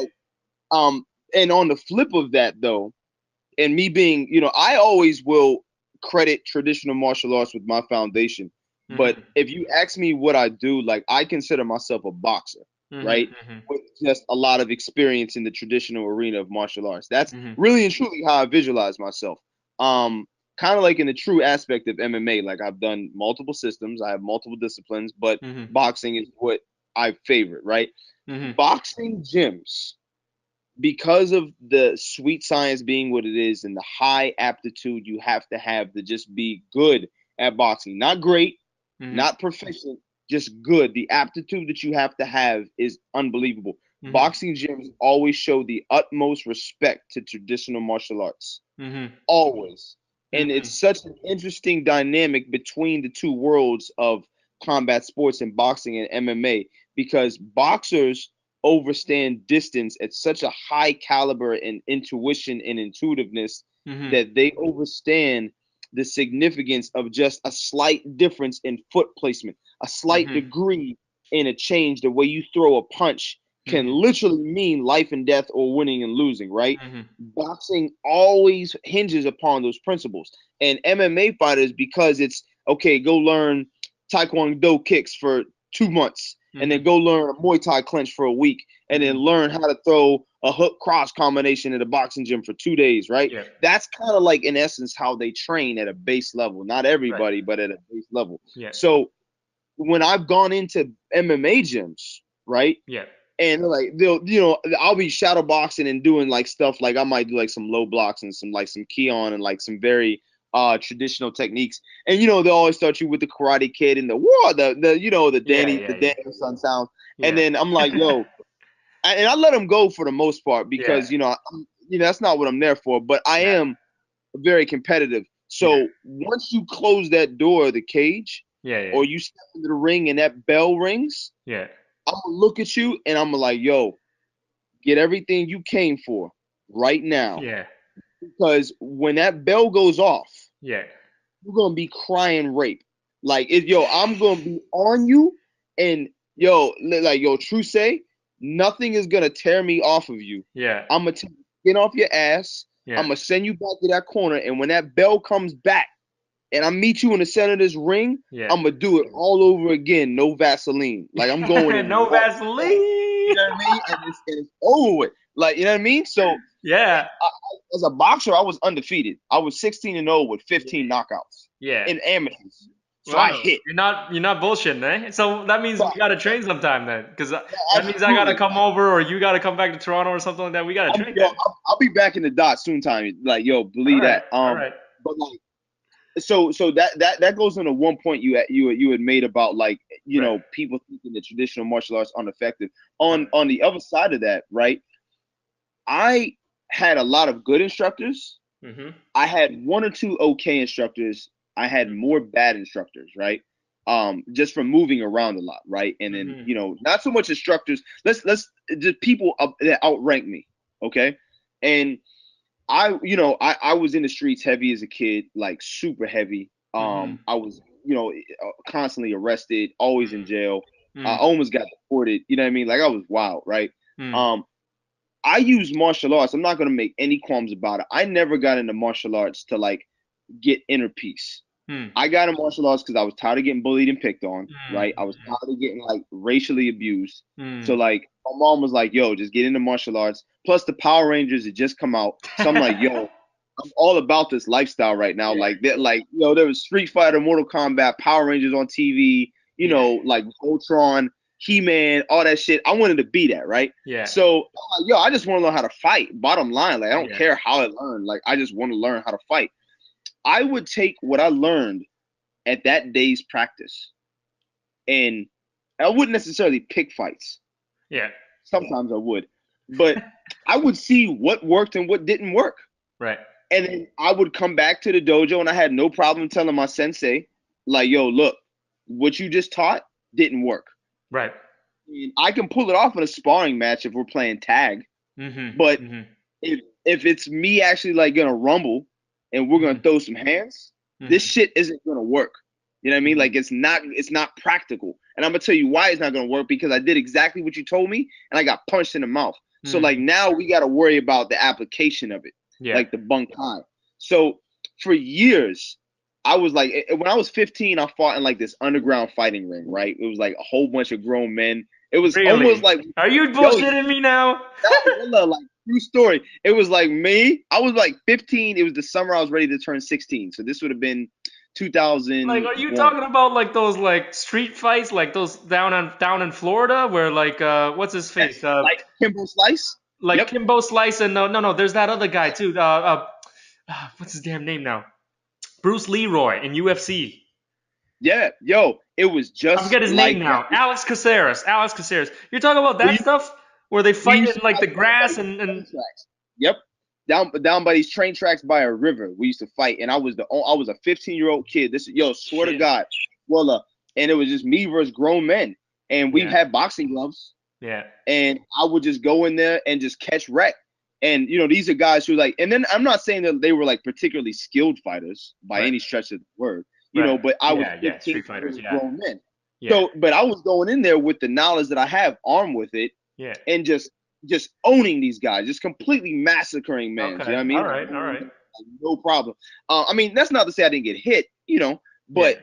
Speaker 2: And on the flip of that, though, and me being, I always will credit traditional martial arts with my foundation. But if you ask me what I do, like I consider myself a boxer, right? With just a lot of experience in the traditional arena of martial arts. That's really and truly how I visualize myself. Kind of like in the true aspect of MMA, like I've done multiple systems, I have multiple disciplines, but boxing is what I favorite, right? Boxing gyms, because of the sweet science being what it is and the high aptitude you have to just be good at boxing. Not great, not proficient, just good. The aptitude that you have to have is unbelievable. Boxing gyms always show the utmost respect to traditional martial arts. Always. And it's such an interesting dynamic between the two worlds of combat sports and boxing and MMA, because boxers overstand distance at such a high caliber and intuition and intuitiveness that they overstand the significance of just a slight difference in foot placement, a slight degree in a change. The way you throw a punch can literally mean life and death or winning and losing, right? Boxing always hinges upon those principles. And MMA fighters, because it's, okay, go learn Taekwondo kicks for 2 months, and then go learn a Muay Thai clinch for a week, and then learn how to throw a hook cross combination at a boxing gym for 2 days, right?
Speaker 1: Yeah.
Speaker 2: That's kind of like, in essence, how they train at a base level. Not everybody, but at a base level.
Speaker 1: Yeah.
Speaker 2: So when I've gone into MMA gyms, right?
Speaker 1: Yeah.
Speaker 2: And like I'll be shadow boxing and doing like stuff like I might do like some low blocks and some Keon and like some very traditional techniques. And they'll always start you with the Karate Kid and the Danny Sun sound. Yeah. And then I'm like, yo, and I let them go for the most part because that's not what I'm there for. But I am very competitive. So once you close that door of the cage, or you step into the ring and that bell rings, I'm gonna look at you and I'm like, yo, get everything you came for right now.
Speaker 1: Yeah.
Speaker 2: Because when that bell goes off,
Speaker 1: you're
Speaker 2: gonna be crying rape. Like, I'm gonna be on you, and true say, nothing is gonna tear me off of you.
Speaker 1: Yeah.
Speaker 2: I'm gonna get off your ass. Yeah. I'm gonna send you back to that corner, and when that bell comes back, and I meet you in the center of this ring, I'm gonna do it all over again. No Vaseline. Like, I'm going in.
Speaker 1: No Vaseline.
Speaker 2: You know what I mean? And it's over with. Like, you know what I mean? So as a boxer, I was undefeated. I was 16-0 with 15 knockouts. Yeah. In amateurs. So I hit.
Speaker 1: You're not bullshitting, eh? So that means we gotta train sometime then, because that means I gotta come over, or you gotta come back to Toronto or something like that. We gotta train.
Speaker 2: I'll be back in the dot soon time. Like, believe that.
Speaker 1: All right.
Speaker 2: But like, so that goes into one point you had made about like people thinking that traditional martial arts are ineffective. On the other side of that, right? I had a lot of good instructors. I had one or two okay instructors. I had more bad instructors, right? Just from moving around a lot, right? And then not so much instructors. Let's just people that outrank me, okay? And I was in the streets heavy as a kid, like super heavy. I was, constantly arrested, always in jail. I almost got deported. You know what I mean? Like, I was wild, right? I use martial arts. I'm not going to make any qualms about it. I never got into martial arts to like get inner peace. I got into martial arts because I was tired of getting bullied and picked on, right? I was tired of getting like racially abused. So like my mom was like, yo, just get into martial arts. Plus the Power Rangers had just come out. So I'm like, yo, I'm all about this lifestyle right now. Like that, there was Street Fighter, Mortal Kombat, Power Rangers on TV, like Voltron, He-Man, all that shit. I wanted to be that, right? Yeah. So, I just want to learn how to fight. Bottom line, like, I don't care how I learn. Like, I just want to learn how to fight. I would take what I learned at that day's practice, and I wouldn't necessarily pick fights.
Speaker 1: Yeah.
Speaker 2: Sometimes I would, but I would see what worked and what didn't work.
Speaker 1: Right.
Speaker 2: And then I would come back to the dojo, and I had no problem telling my sensei, like, yo, look, what you just taught didn't work.
Speaker 1: Right.
Speaker 2: And I can pull it off in a sparring match if we're playing tag. But if it's me actually like gonna rumble and we're gonna throw some hands, this shit isn't gonna work. You know what I mean? Like, it's not practical. And I'm gonna tell you why it's not gonna work, because I did exactly what you told me and I got punched in the mouth. So like, now we gotta worry about the application of it. Like the bunkai. So for years, I was like, when I was 15, I fought in like this underground fighting ring, right? It was like a whole bunch of grown men. It was almost like,
Speaker 1: are you bullshitting me now?
Speaker 2: Like, true story. It was like me. I was like 15. It was the summer I was ready to turn 16. So this would have been 2000.
Speaker 1: Like, are you talking about like those like street fights, like those down in Florida, where like what's his face?
Speaker 2: Like Kimbo Slice.
Speaker 1: Like Kimbo Slice, and no, there's that other guy too. What's his damn name now? Bruce Leroy in UFC.
Speaker 2: Yeah, yo, it was just.
Speaker 1: I forget his name now. Alex Caceres. You're talking about that stuff where they fight in like the grass and.
Speaker 2: Yep, down by these train tracks by a river. We used to fight, and I was a 15-year-old kid. Swear to God, and it was just me versus grown men, and we had boxing gloves.
Speaker 1: Yeah.
Speaker 2: and I would just go in there and just catch wreck. And these are guys who like, and then I'm not saying that they were like particularly skilled fighters by
Speaker 1: Right.
Speaker 2: any stretch of the word,
Speaker 1: Right.
Speaker 2: but I was
Speaker 1: Yeah. Yeah.
Speaker 2: 15
Speaker 1: Street fighters.
Speaker 2: years
Speaker 1: Yeah.
Speaker 2: grown men.
Speaker 1: Yeah.
Speaker 2: So, but I was going in there with the knowledge that I have, armed with it,
Speaker 1: Yeah.
Speaker 2: and just owning these guys, just completely massacring men. You know
Speaker 1: Okay.
Speaker 2: what I
Speaker 1: All
Speaker 2: mean? Like,
Speaker 1: right. All right.
Speaker 2: no problem. I mean, that's not to say I didn't get hit,
Speaker 1: Yeah.
Speaker 2: but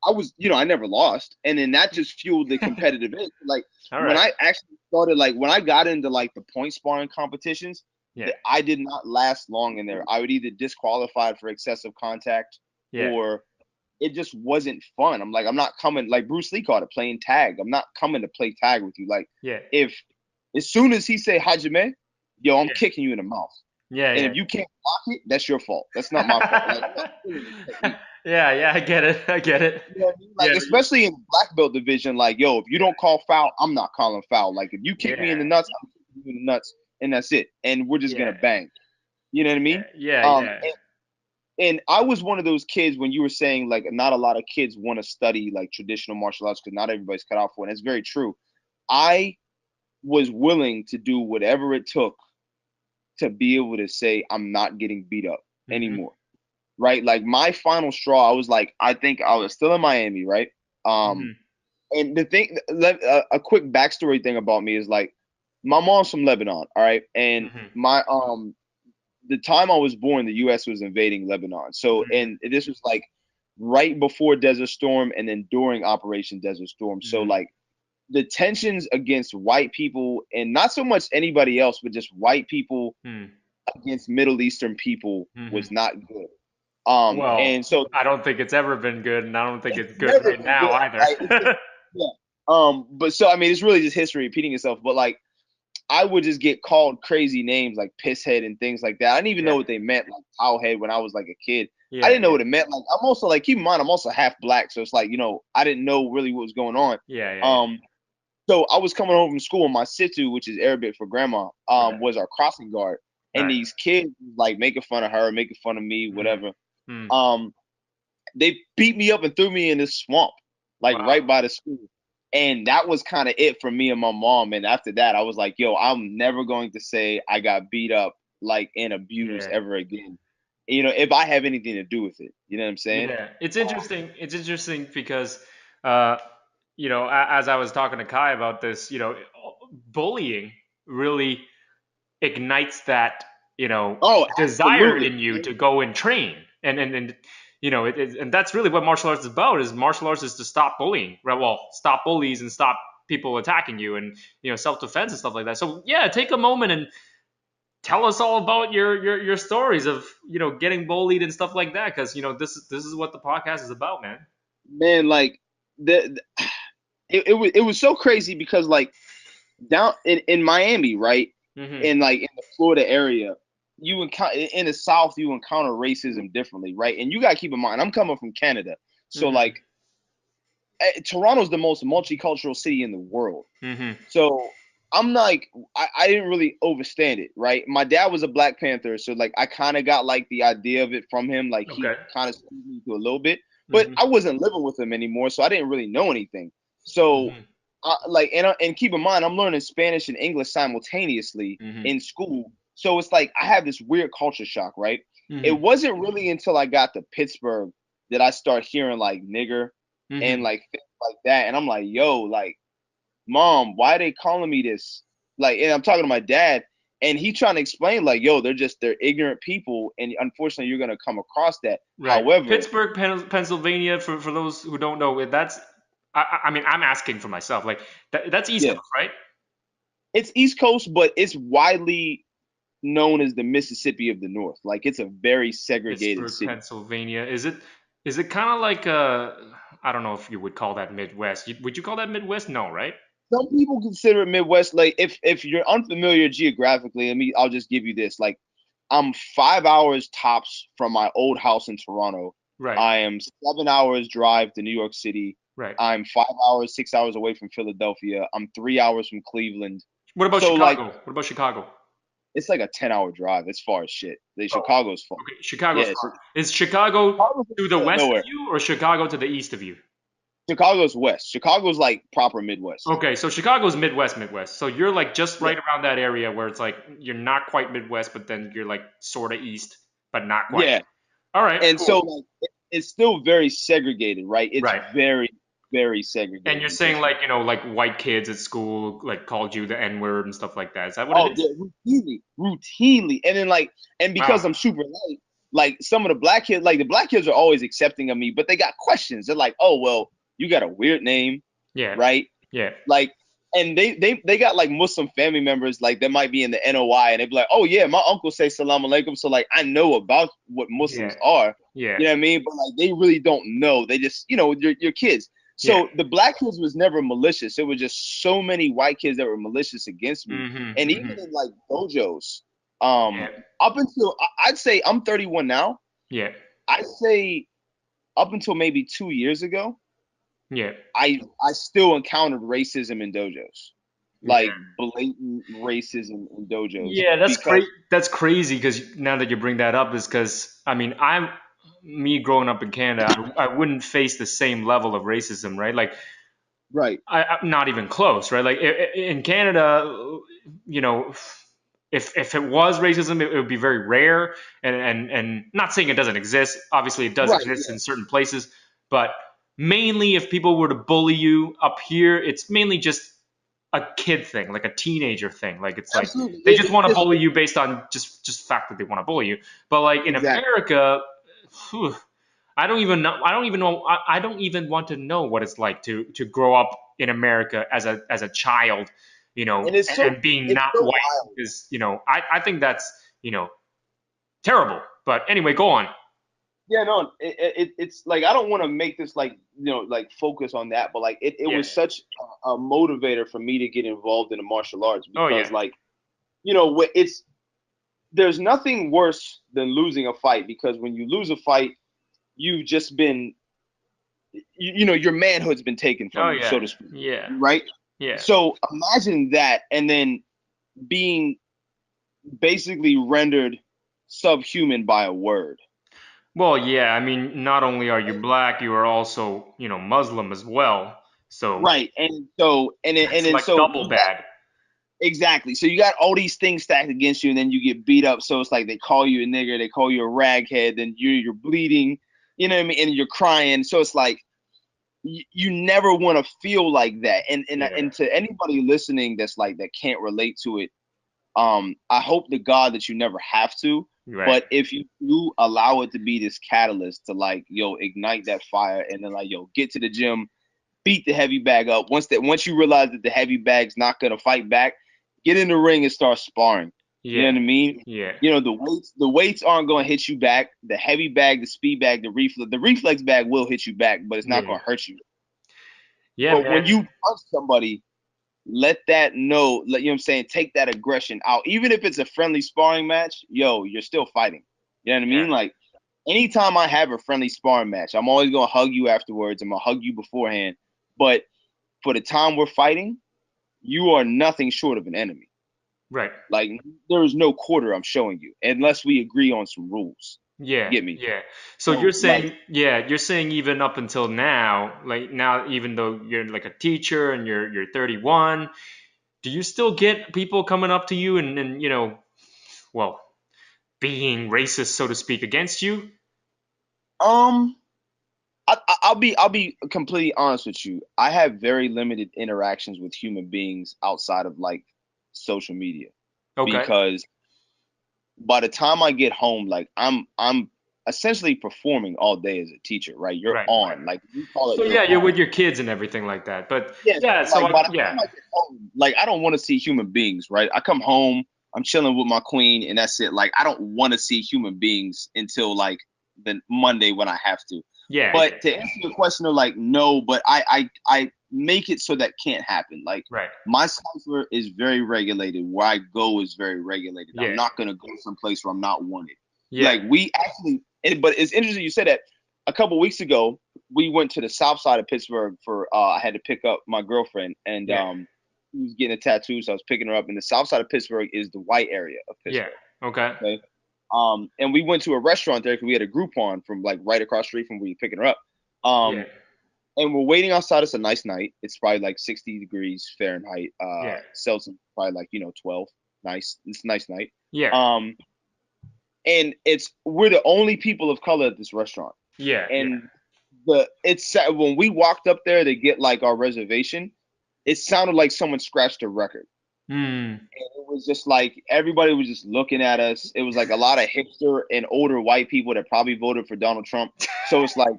Speaker 2: I was, I never lost. And then that just fueled the competitive edge. Like
Speaker 1: All
Speaker 2: when
Speaker 1: right.
Speaker 2: I actually started, like when I got into like the point sparring competitions,
Speaker 1: Yeah.
Speaker 2: I did not last long in there. I would either disqualified for excessive contact
Speaker 1: Yeah.
Speaker 2: or it just wasn't fun. I'm like, I'm not coming, like Bruce Lee called it, playing tag. I'm not coming to play tag with you. Like
Speaker 1: Yeah.
Speaker 2: if as soon as he say Hajime, yo, I'm
Speaker 1: Yeah.
Speaker 2: kicking you in the mouth.
Speaker 1: Yeah.
Speaker 2: And
Speaker 1: Yeah.
Speaker 2: if you can't block it, that's your fault. That's not my fault. Like I'm not feeling this technique.
Speaker 1: Yeah. Yeah. I get it. I get it.
Speaker 2: You know what I mean? Like,
Speaker 1: Yeah.
Speaker 2: especially in the black belt division, like, yo, if you don't call foul, I'm not calling foul. Like, if you kick me in the
Speaker 1: Yeah.
Speaker 2: nuts, I'm kicking you in the nuts, and that's it. And we're just gonna
Speaker 1: Yeah.
Speaker 2: bang. You know what I
Speaker 1: Yeah.
Speaker 2: mean?
Speaker 1: Yeah.
Speaker 2: Um,
Speaker 1: Yeah.
Speaker 2: and, and I was one of those kids when you were saying like not a lot of kids want to study like traditional martial arts because not everybody's cut out for it. And it's very true. I was willing to do whatever it took to be able to say I'm not getting beat up
Speaker 1: Mm-hmm.
Speaker 2: anymore. Right? Like my final straw, I was like, I think I was still in Miami, right?
Speaker 1: Mm-hmm.
Speaker 2: And the thing, a quick backstory thing about me is like, my mom's from Lebanon, all right, and
Speaker 1: Mm-hmm.
Speaker 2: my the time I was born, the U.S. was invading Lebanon, so and this was like right before Desert Storm and then during Operation Desert Storm, so
Speaker 1: Mm-hmm.
Speaker 2: like the tensions against white people and not so much anybody else, but just white people
Speaker 1: Mm-hmm.
Speaker 2: against Middle Eastern people
Speaker 1: Mm-hmm.
Speaker 2: was not good.
Speaker 1: Well,
Speaker 2: And so
Speaker 1: I don't think it's ever been good, and I don't think
Speaker 2: it's
Speaker 1: it's good
Speaker 2: never
Speaker 1: right
Speaker 2: been
Speaker 1: now
Speaker 2: good,
Speaker 1: either.
Speaker 2: right? It's just, yeah. But so I mean, it's really just history repeating itself. But like, I would just get called crazy names like pisshead and things like that. I didn't even know
Speaker 1: Yeah.
Speaker 2: what they meant, like cowhead, when I was like a kid. I
Speaker 1: Yeah.
Speaker 2: didn't know
Speaker 1: Yeah.
Speaker 2: what it meant. Like, I'm also like, keep in mind, I'm also half black, so it's like, I didn't know really what was going on.
Speaker 1: Yeah. Yeah. Yeah.
Speaker 2: Um, so I was coming home from school, and my situ, which is Arabic for grandma,
Speaker 1: Right.
Speaker 2: was our crossing guard, and
Speaker 1: Right.
Speaker 2: these kids like making fun of her, making fun of me,
Speaker 1: Mm-hmm.
Speaker 2: whatever.
Speaker 1: Mm.
Speaker 2: Um, they beat me up and threw me in this swamp, like
Speaker 1: Wow.
Speaker 2: right by the school. And that was kind of it for me and my mom. And after that, I was like, yo, I'm never going to say I got beat up like and abused
Speaker 1: Yeah.
Speaker 2: ever again. If I have anything to do with it. You know what I'm saying?
Speaker 1: Yeah. It's interesting. It's interesting because, uh, as I was talking to Kai about this, bullying really ignites that
Speaker 2: Oh,
Speaker 1: desire
Speaker 2: absolutely.
Speaker 1: in you to go and train and and that's really what martial arts is about. Is martial arts is to stop bullying, right? Well, stop bullies and stop people attacking you, and self-defense and stuff like that. So yeah, take a moment and tell us all about your stories of getting bullied and stuff like that, because this is what the podcast is about, man.
Speaker 2: Man, like the it was so crazy because like down in Miami, right?
Speaker 1: Hmm.
Speaker 2: In like in the Florida area, you encounter in the South, you encounter racism differently, right? And you gotta keep in mind, I'm coming from Canada, so
Speaker 1: Hmm.
Speaker 2: like Toronto's the most multicultural city in the world.
Speaker 1: Hmm.
Speaker 2: So I'm like, I didn't really understand it, right? My dad was a Black Panther, so like I kind of got like the idea of it from him. Like he
Speaker 1: Okay.
Speaker 2: kind of schooled me to a little bit, but
Speaker 1: Hmm.
Speaker 2: I wasn't living with him anymore, so I didn't really know anything. So
Speaker 1: Hmm.
Speaker 2: and keep in mind, I'm learning Spanish and English simultaneously
Speaker 1: Hmm.
Speaker 2: in school. So it's like I have this weird culture shock, right? It
Speaker 1: Hmm.
Speaker 2: wasn't really until I got to Pittsburgh that I start hearing like nigger and
Speaker 1: Hmm.
Speaker 2: like things like that. And I'm like, yo, like, mom, why are they calling me this? Like, and I'm talking to my dad, and he trying to explain, like, yo, they're ignorant people, and unfortunately, you're gonna come across that.
Speaker 1: Right.
Speaker 2: However,
Speaker 1: Pittsburgh, Pennsylvania, for those who don't know, that's, I mean, I'm asking for myself. Like, that's East
Speaker 2: yeah,
Speaker 1: Coast, right?
Speaker 2: it's East Coast, but it's widely known as the Mississippi of the North. Like, it's a very segregated
Speaker 1: Pittsburgh,
Speaker 2: city.
Speaker 1: Pennsylvania. Is it kind of like I don't know if you would call that Midwest. Would you call that Midwest? No, right?
Speaker 2: Some people consider it Midwest. Like, if you're unfamiliar geographically, I'll just give you this. Like, I'm 5 hours tops from my old house in Toronto.
Speaker 1: Right.
Speaker 2: I am 7 hours drive to New York City.
Speaker 1: Right.
Speaker 2: I'm 5 hours, 6 hours away from Philadelphia. I'm 3 hours from Cleveland.
Speaker 1: What about
Speaker 2: So like
Speaker 1: Chicago? What about Chicago?
Speaker 2: it's like a 10 hour drive. It's far as shit. The
Speaker 1: Oh,
Speaker 2: Chicago's far.
Speaker 1: okay.
Speaker 2: Yeah,
Speaker 1: Chicago's
Speaker 2: it's
Speaker 1: far. Is Chicago
Speaker 2: Chicago's in
Speaker 1: to
Speaker 2: the
Speaker 1: the
Speaker 2: middle of
Speaker 1: west of
Speaker 2: nowhere.
Speaker 1: you or Chicago to the east of you?
Speaker 2: Chicago's West. Chicago's like proper Midwest.
Speaker 1: Okay, so Chicago's Midwest, Midwest. So you're like just
Speaker 2: Yeah.
Speaker 1: right around that area where it's like you're not quite Midwest, but then you're like sort of East, but not quite.
Speaker 2: Yeah.
Speaker 1: All right,
Speaker 2: And so
Speaker 1: cool.
Speaker 2: like it's still very segregated, right? It's
Speaker 1: Right.
Speaker 2: very, very
Speaker 1: And you're
Speaker 2: segregated in
Speaker 1: saying
Speaker 2: Pittsburgh.
Speaker 1: like, like white kids at school like called you the N-word and stuff like that. Is that what it
Speaker 2: Oh,
Speaker 1: is?
Speaker 2: yeah, routinely. And then like, and because
Speaker 1: Wow.
Speaker 2: I'm super light, like some of the black kids, like the black kids are always accepting of me, but they got questions. They're like, oh well, you got a weird name,
Speaker 1: Yeah.
Speaker 2: right?
Speaker 1: Yeah.
Speaker 2: Like, and they got like Muslim family members, like they might be in the NOI, and they be like, oh yeah, my uncle say salam alaikum, so like I know about what
Speaker 1: Yeah.
Speaker 2: Muslims are.
Speaker 1: Yeah.
Speaker 2: You know what I mean? But like they really don't know. They just, you're kids.
Speaker 1: Yeah.
Speaker 2: So the black kids was never malicious. It was just so many white kids that were malicious against me.
Speaker 1: Mm-hmm.
Speaker 2: And even
Speaker 1: Mm-hmm.
Speaker 2: in like dojos,
Speaker 1: Yeah.
Speaker 2: up until I'd say I'm 31 now.
Speaker 1: Yeah.
Speaker 2: I'd say up until maybe 2 years ago,
Speaker 1: Yeah.
Speaker 2: I still encountered racism in dojos,
Speaker 1: Yeah.
Speaker 2: like blatant racism in dojos
Speaker 1: Yeah, that's
Speaker 2: because
Speaker 1: crazy. That's crazy because now that you bring that up, is because I mean, me growing up in Canada, I wouldn't face the same level of racism, right? Like,
Speaker 2: right,
Speaker 1: I'm not even close, right? Like in Canada, you know, if it was racism, it would be very rare, and not saying it doesn't exist. Obviously, it does
Speaker 2: right,
Speaker 1: exist
Speaker 2: yeah,
Speaker 1: in certain places, but mainly if people were to bully you up here, it's mainly just a kid thing, like a teenager thing. Like it's like
Speaker 2: absolutely.
Speaker 1: they just
Speaker 2: It's
Speaker 1: want to
Speaker 2: just
Speaker 1: bully you based on just the fact that they want to bully you. But like in
Speaker 2: exactly.
Speaker 1: America, phew, I don't even know. I don't even know. I don't even want to know what it's like to grow up in America as a child,
Speaker 2: And it's so
Speaker 1: and being
Speaker 2: it's
Speaker 1: not
Speaker 2: so
Speaker 1: white
Speaker 2: wild.
Speaker 1: because I think that's terrible. But anyway, go on.
Speaker 2: Yeah, no, it's like I don't want to make this like like focus on that, but like it
Speaker 1: Yeah.
Speaker 2: was such a motivator for me to get involved in the martial arts
Speaker 1: Oh yeah.
Speaker 2: because like it's there's nothing worse than losing a fight because when you lose a fight, you've just been your manhood's been taken
Speaker 1: Oh
Speaker 2: from you,
Speaker 1: yeah.
Speaker 2: so to speak,
Speaker 1: Yeah.
Speaker 2: right?
Speaker 1: Yeah.
Speaker 2: So imagine that, and then being basically rendered subhuman by a word.
Speaker 1: Well, yeah. I mean, not only are you black, you are also Muslim as well. So
Speaker 2: Right. And so and
Speaker 1: it's
Speaker 2: then
Speaker 1: like
Speaker 2: so
Speaker 1: double
Speaker 2: you got
Speaker 1: bad.
Speaker 2: exactly. So you got all these things stacked against you, and then you get beat up. So it's like they call you a nigger, they call you a raghead, then you're bleeding, you know what I mean, and you're crying. So it's like you never want to feel like that.
Speaker 1: Yeah.
Speaker 2: And to anybody listening that's like that can't relate to it, I hope to God that you never have to.
Speaker 1: Right.
Speaker 2: But if you do allow it to be this catalyst to like, ignite that fire and then like, get to the gym, beat the heavy bag up. Once you realize that the heavy bag's not gonna fight back, get in the ring and start sparring. You know
Speaker 1: Yeah.
Speaker 2: what I mean?
Speaker 1: Yeah.
Speaker 2: The weights aren't gonna hit you back. The heavy bag, the speed bag, the reflex bag will hit you back, but it's not
Speaker 1: Yeah.
Speaker 2: gonna hurt you.
Speaker 1: Yeah,
Speaker 2: But when
Speaker 1: man.
Speaker 2: you punch somebody, let that know, you know what I'm saying, take that aggression out. Even if it's a friendly sparring match, you're still fighting. You know what I
Speaker 1: Yeah.
Speaker 2: mean? Like anytime I have a friendly sparring match, I'm always gonna hug you afterwards. I'm gonna hug you beforehand. But for the time we're fighting, you are nothing short of an enemy.
Speaker 1: Right.
Speaker 2: Like there is no quarter I'm showing you unless we agree on some rules.
Speaker 1: Yeah,
Speaker 2: Get me?
Speaker 1: yeah. So
Speaker 2: So like,
Speaker 1: you're saying even up until now, like now, even though you're like a teacher and you're 31, do you still get people coming up to you and well, being racist, so to speak, against you?
Speaker 2: um, I'll be completely honest with you. I have very limited interactions with human beings outside of like social media
Speaker 1: Okay.
Speaker 2: because by the time I get home, like I'm essentially performing all day as a teacher, right? You're
Speaker 1: Right, right.
Speaker 2: on, like we call it,
Speaker 1: So
Speaker 2: you're
Speaker 1: yeah, you're with
Speaker 2: on.
Speaker 1: your kids and everything like that. But
Speaker 2: Yeah,
Speaker 1: yeah,
Speaker 2: so
Speaker 1: so
Speaker 2: like by the
Speaker 1: yeah,
Speaker 2: time I get home, like I don't want to see human beings, right? I come home, I'm chilling with my queen, and that's it. Like I don't want to see human beings until like the Monday when I have to.
Speaker 1: yeah, yeah.
Speaker 2: But to answer your question of like no, but I make it so that can't happen. Like
Speaker 1: Right.
Speaker 2: my cipher is very regulated. Where I go is very regulated. I'm
Speaker 1: Yeah,
Speaker 2: not gonna go someplace where I'm not wanted.
Speaker 1: yeah,
Speaker 2: Like we actually, but it's interesting you said that. A couple weeks ago, we went to the south side of Pittsburgh for I had to pick up my girlfriend and
Speaker 1: yeah,
Speaker 2: she was getting a tattoo, so I was picking her up. And the south side of Pittsburgh is the white area of
Speaker 1: yeah.
Speaker 2: Pittsburgh.
Speaker 1: Okay.
Speaker 2: Okay. And we went to a restaurant there because we had a Groupon from like right across the street from where you picking her up.
Speaker 1: Yeah.
Speaker 2: Um, and we're waiting outside. It's a nice night. It's probably like 60 degrees Fahrenheit.
Speaker 1: Yeah.
Speaker 2: Celsius probably like 12. Nice. It's a nice night.
Speaker 1: Yeah.
Speaker 2: And we're the only people of color at this restaurant.
Speaker 1: Yeah.
Speaker 2: And it's when we walked up there to get like our reservation, it sounded like someone scratched a record. And it was just like everybody was just looking at us. It was like a lot of hipster and older white people that probably voted for Donald Trump. So it's like,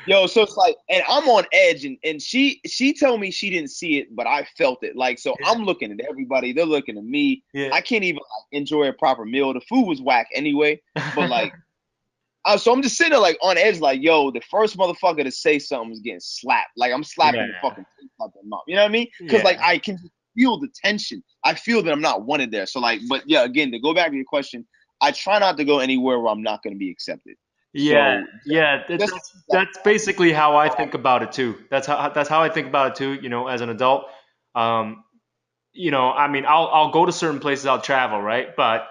Speaker 2: so it's like, and I'm on edge, and she told me she didn't see it, but I felt it. Like, so I'm looking at everybody, they're looking at me.
Speaker 1: Yeah.
Speaker 2: I can't even like enjoy a proper meal. The food was whack anyway, but like, so I'm just sitting there like on edge, like, the first motherfucker to say something is getting slapped. Like I'm slapping the fucking face out their mouth. You know what I mean? Because like I can feel the tension. I feel that I'm not wanted there. So like, but yeah, again, to go back to your question, I try not to go anywhere where I'm not going to be accepted.
Speaker 1: Yeah, that's basically how I think about it too. That's how I think about it too. As an adult, I mean, I'll go to certain places, I'll travel, right? But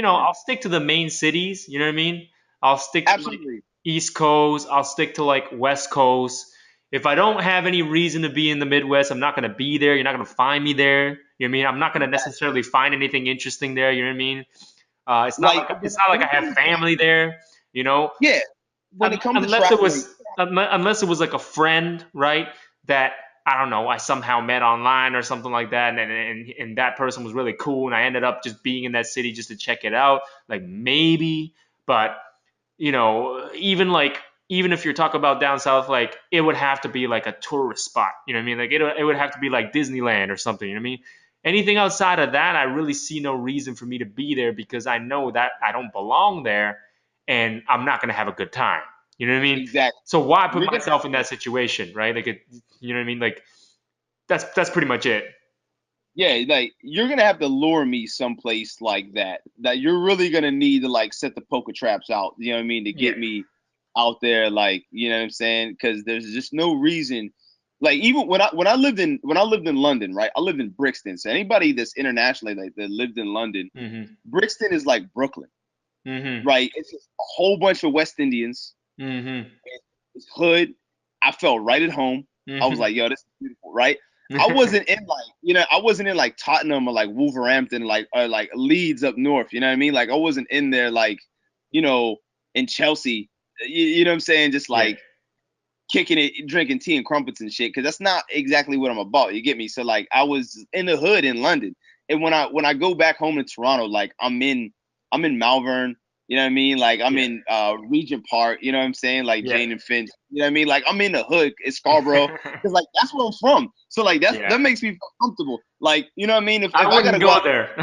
Speaker 1: I'll stick to the main cities. You know what I mean? I'll stick to like East Coast. I'll stick to like West Coast. If I don't have any reason to be in the Midwest, I'm not gonna be there. You're not gonna find me there. You know what I mean? I'm not gonna necessarily find anything interesting there. You know what I mean? It's not like I have family there.
Speaker 2: Yeah. When it comes
Speaker 1: unless
Speaker 2: to
Speaker 1: it was unless it was like a friend, right? That I don't know, I somehow met online or something like that, and that person was really cool, and I ended up just being in that city just to check it out, like maybe. But even if you're talking about down south, like it would have to be like a tourist spot. You know what I mean? Like it would have to be like Disneyland or something. You know what I mean? Anything outside of that, I really see no reason for me to be there because I know that I don't belong there and I'm not going to have a good time. You know what I mean?
Speaker 2: Exactly.
Speaker 1: So why put myself in that situation, right? Like, you know what I mean? Like, that's pretty much it.
Speaker 2: Yeah, like you're gonna have to lure me someplace like that. That you're really gonna need to like set the poker traps out. You know what I mean? To get me out there, like you know what I'm saying? Because there's just no reason. Like even when I lived in London, right? I lived in Brixton. So anybody that's internationally like that lived in London, Brixton is like Brooklyn, right? It's just a whole bunch of West Indians. It's hood. I felt right at home. I was like, yo, this is beautiful, right? I wasn't in like Tottenham or like Wolverhampton, or like Leeds up north. You know what I mean? Like I wasn't in there like, in Chelsea. You know what I'm saying? Just like kicking it, drinking tea and crumpets and shit. Because that's not exactly what I'm about. You get me? So like I was in the hood in London, and when I go back home to Toronto, like I'm in Malvern. You know what I mean? Like I'm in Regent Park, you know what I'm saying? Like Jane and Finch. You know what I mean? Like I'm in the hood, it's Scarborough. Because like that's where I'm from. So like that makes me feel comfortable. Like, you know what I mean? If
Speaker 1: I wouldn't
Speaker 2: gotta
Speaker 1: go there.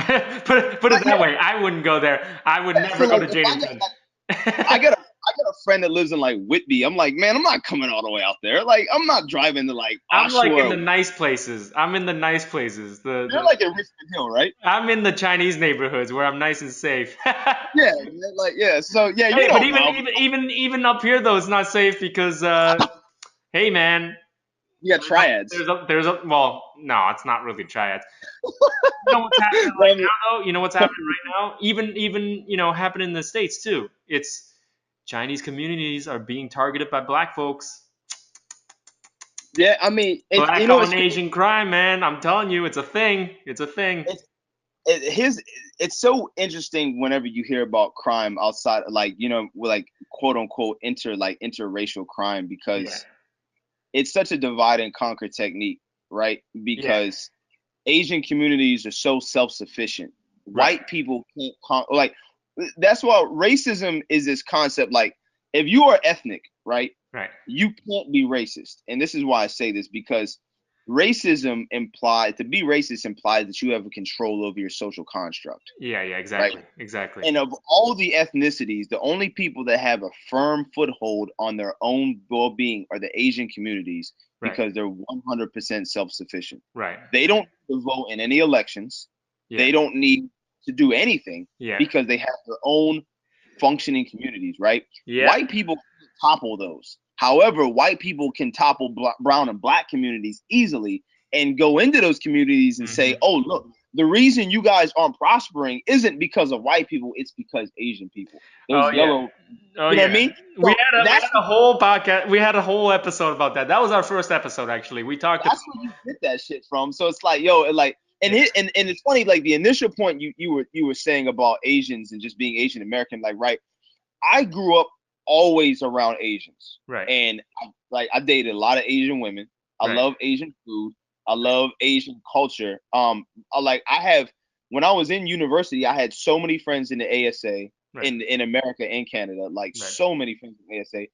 Speaker 1: put it that way. I wouldn't go there. I would never go to Jane and Finch.
Speaker 2: I got a friend that lives in like Whitby. I'm like, man, I'm not coming all the way out there. Like, I'm not driving to like
Speaker 1: I'm
Speaker 2: Oshawa.
Speaker 1: like in the nice places. You're
Speaker 2: like in Richmond Hill, right?
Speaker 1: I'm in the Chinese neighborhoods where I'm nice and safe.
Speaker 2: So yeah.
Speaker 1: Hey, but even up here though, it's not safe because hey man.
Speaker 2: You got triads.
Speaker 1: Well, no, it's not really triads. You know what's happening right now, though? You know what's happening right now? Even happening in the States too. It's Chinese communities are being targeted by black folks.
Speaker 2: Yeah, I mean,
Speaker 1: black on Asian crime, man. I'm telling you, it's a thing. It's a thing.
Speaker 2: It's so interesting whenever you hear about crime outside, like like quote unquote interracial crime, because it's such a divide and conquer technique, right? Because Asian communities are so self-sufficient. White people can't like that's why racism is this concept. Like if you are ethnic, right, you can't be racist. And this is why I say this, because racism implies that you have a control over your social construct.
Speaker 1: Exactly.
Speaker 2: Right?
Speaker 1: Exactly.
Speaker 2: And of all the ethnicities, the only people that have a firm foothold on their own well-being are the Asian communities, because they're 100% self-sufficient.
Speaker 1: Right.
Speaker 2: They don't vote in any elections. They don't need to do anything because they have their own functioning communities, right? White people can't topple those. However, white people can topple brown and black communities easily and go into those communities and say, oh, look, the reason you guys aren't prospering isn't because of white people, it's because Asian people.
Speaker 1: Oh
Speaker 2: Those
Speaker 1: yeah.
Speaker 2: yellow,
Speaker 1: Oh
Speaker 2: you know what I
Speaker 1: yeah.
Speaker 2: mean?
Speaker 1: We
Speaker 2: So
Speaker 1: had a whole podcast. We had a whole episode about that. That was our first episode actually. We talked about
Speaker 2: that's where you get that shit from. So it's like, yo, like, and
Speaker 1: yeah.
Speaker 2: and it's funny, like the initial point you were saying about Asians and just being Asian American, like, right? I grew up always around Asians,
Speaker 1: Right.
Speaker 2: and I dated a lot of Asian women. I
Speaker 1: Right.
Speaker 2: love Asian food. I love Asian culture. I have when I was in university, I had so many friends in the ASA
Speaker 1: Right.
Speaker 2: in America and Canada, like
Speaker 1: Right.
Speaker 2: so many friends in the ASA.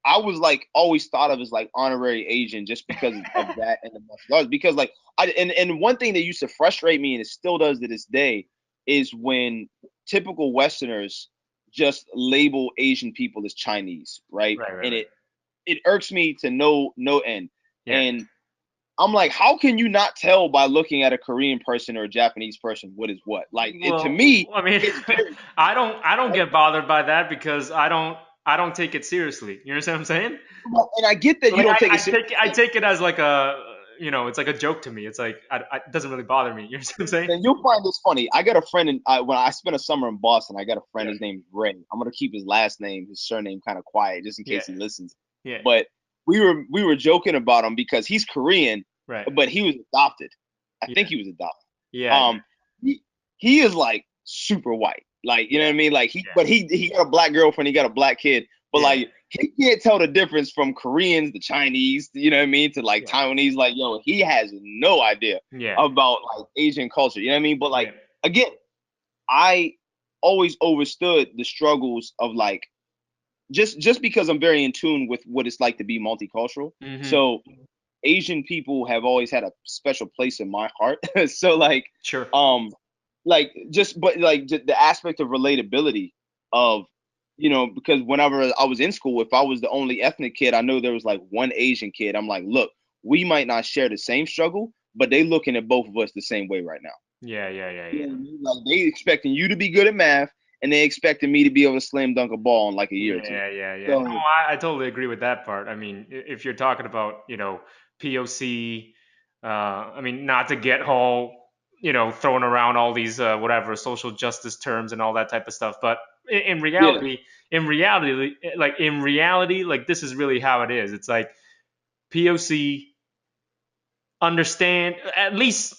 Speaker 2: I was like always thought of as like honorary Asian just because of that and the martial arts. Because like and one thing that used to frustrate me and it still does to this day is when typical Westerners just label Asian people as Chinese, right?
Speaker 1: Right. Right.
Speaker 2: And
Speaker 1: Right.
Speaker 2: it irks me to no end.
Speaker 1: Yeah.
Speaker 2: And I'm like, how can you not tell by looking at a Korean person or a Japanese person what is what? Like to
Speaker 1: Well,
Speaker 2: me,
Speaker 1: I mean,
Speaker 2: it's very
Speaker 1: I don't
Speaker 2: right?
Speaker 1: get bothered by that because I don't take it seriously. You understand what I'm saying?
Speaker 2: And I get that you
Speaker 1: Like
Speaker 2: don't take
Speaker 1: I
Speaker 2: it seriously.
Speaker 1: take it as like a it's like a joke to me. It's like it doesn't really bother me. You understand what I'm saying?
Speaker 2: And you'll find this funny. I got a friend when I spent a summer in Boston. I got a friend.
Speaker 1: Yeah.
Speaker 2: His name's Ray. I'm gonna keep his last name, his surname, kind of quiet, just in
Speaker 1: Yeah.
Speaker 2: case he listens.
Speaker 1: Yeah.
Speaker 2: But we were joking about him because he's Korean,
Speaker 1: Right.
Speaker 2: but he was adopted. I
Speaker 1: Yeah.
Speaker 2: think he was adopted.
Speaker 1: Yeah.
Speaker 2: Um, he is like super white, like you know
Speaker 1: Yeah.
Speaker 2: what I mean. Like
Speaker 1: Yeah.
Speaker 2: but he got a black girlfriend, he got a black kid, but
Speaker 1: Yeah.
Speaker 2: like he can't tell the difference from Koreans, the Chinese, you know what I mean, to like
Speaker 1: Yeah.
Speaker 2: Taiwanese. Like yo, he has no idea
Speaker 1: Yeah.
Speaker 2: about like Asian culture, you know what I mean. But like
Speaker 1: Yeah.
Speaker 2: again, I always understood the struggles of like just because I'm very in tune with what it's like to be multicultural.
Speaker 1: Mm-hmm.
Speaker 2: So Asian people have always had a special place in my heart. So
Speaker 1: Sure.
Speaker 2: the aspect of relatability of because whenever I was in school, if I was the only ethnic kid, I know there was like one Asian kid. I'm like, look, we might not share the same struggle, but they looking at both of us the same way right now.
Speaker 1: Yeah. Yeah. Yeah.
Speaker 2: You
Speaker 1: Yeah.
Speaker 2: know what I mean? Like they expecting you to be good at math, and they expecting me to be able to slam dunk a ball in like a year or two.
Speaker 1: Yeah, yeah, yeah. No,
Speaker 2: So
Speaker 1: I totally agree with that part. I mean, if you're talking about, POC, I mean, not to get all, throwing around all these whatever social justice terms and all that type of stuff, but in
Speaker 2: yeah,
Speaker 1: reality, like this is really how it is. It's like POC understand at least,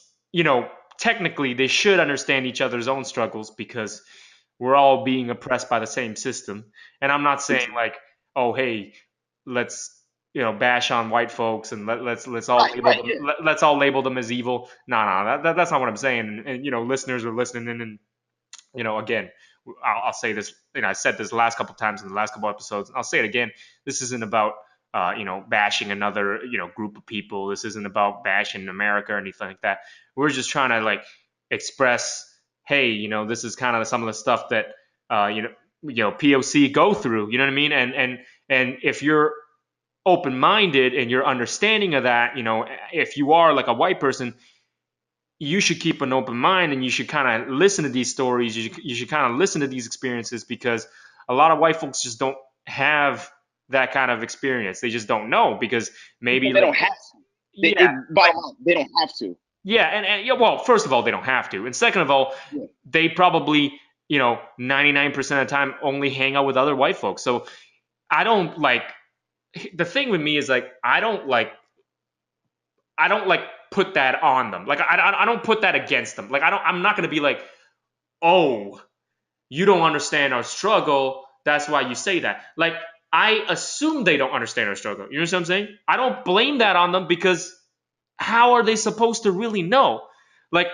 Speaker 1: technically they should understand each other's own struggles because we're all being oppressed by the same system. And I'm not saying like, oh, hey, let's bash on white folks and let's all
Speaker 2: right,
Speaker 1: label
Speaker 2: right,
Speaker 1: them
Speaker 2: yeah.
Speaker 1: let's all label them as evil. No, no, that's not what I'm saying. And listeners are listening in, and again, I'll say this. I said this the last couple times in the last couple episodes. I'll say it again. This isn't about bashing another group of people. This isn't about bashing America or anything like that. We're just trying to like express, hey, this is kind of some of the stuff that POC go through. You know what I mean? And if you're open minded and you're understanding of that, if you are like a white person, you should keep an open mind and you should kind of listen to these stories. You should kind of listen to these experiences because a lot of white folks just don't have that kind of experience. They just don't know because maybe
Speaker 2: Because they
Speaker 1: like
Speaker 2: don't have to.
Speaker 1: yeah, like
Speaker 2: Bottom line, they don't have to.
Speaker 1: yeah, and yeah, well, first of all, they don't have to, and second of all,
Speaker 2: Yeah.
Speaker 1: they probably 99% of the time only hang out with other white folks. So I don't like the thing with me is like I don't like put that on them. Like I don't put that against them. Like I'm not gonna be like, oh, you don't understand our struggle. That's why you say that. Like I assume they don't understand our struggle. You know what I'm saying? I don't blame that on them because how are they supposed to really know? Like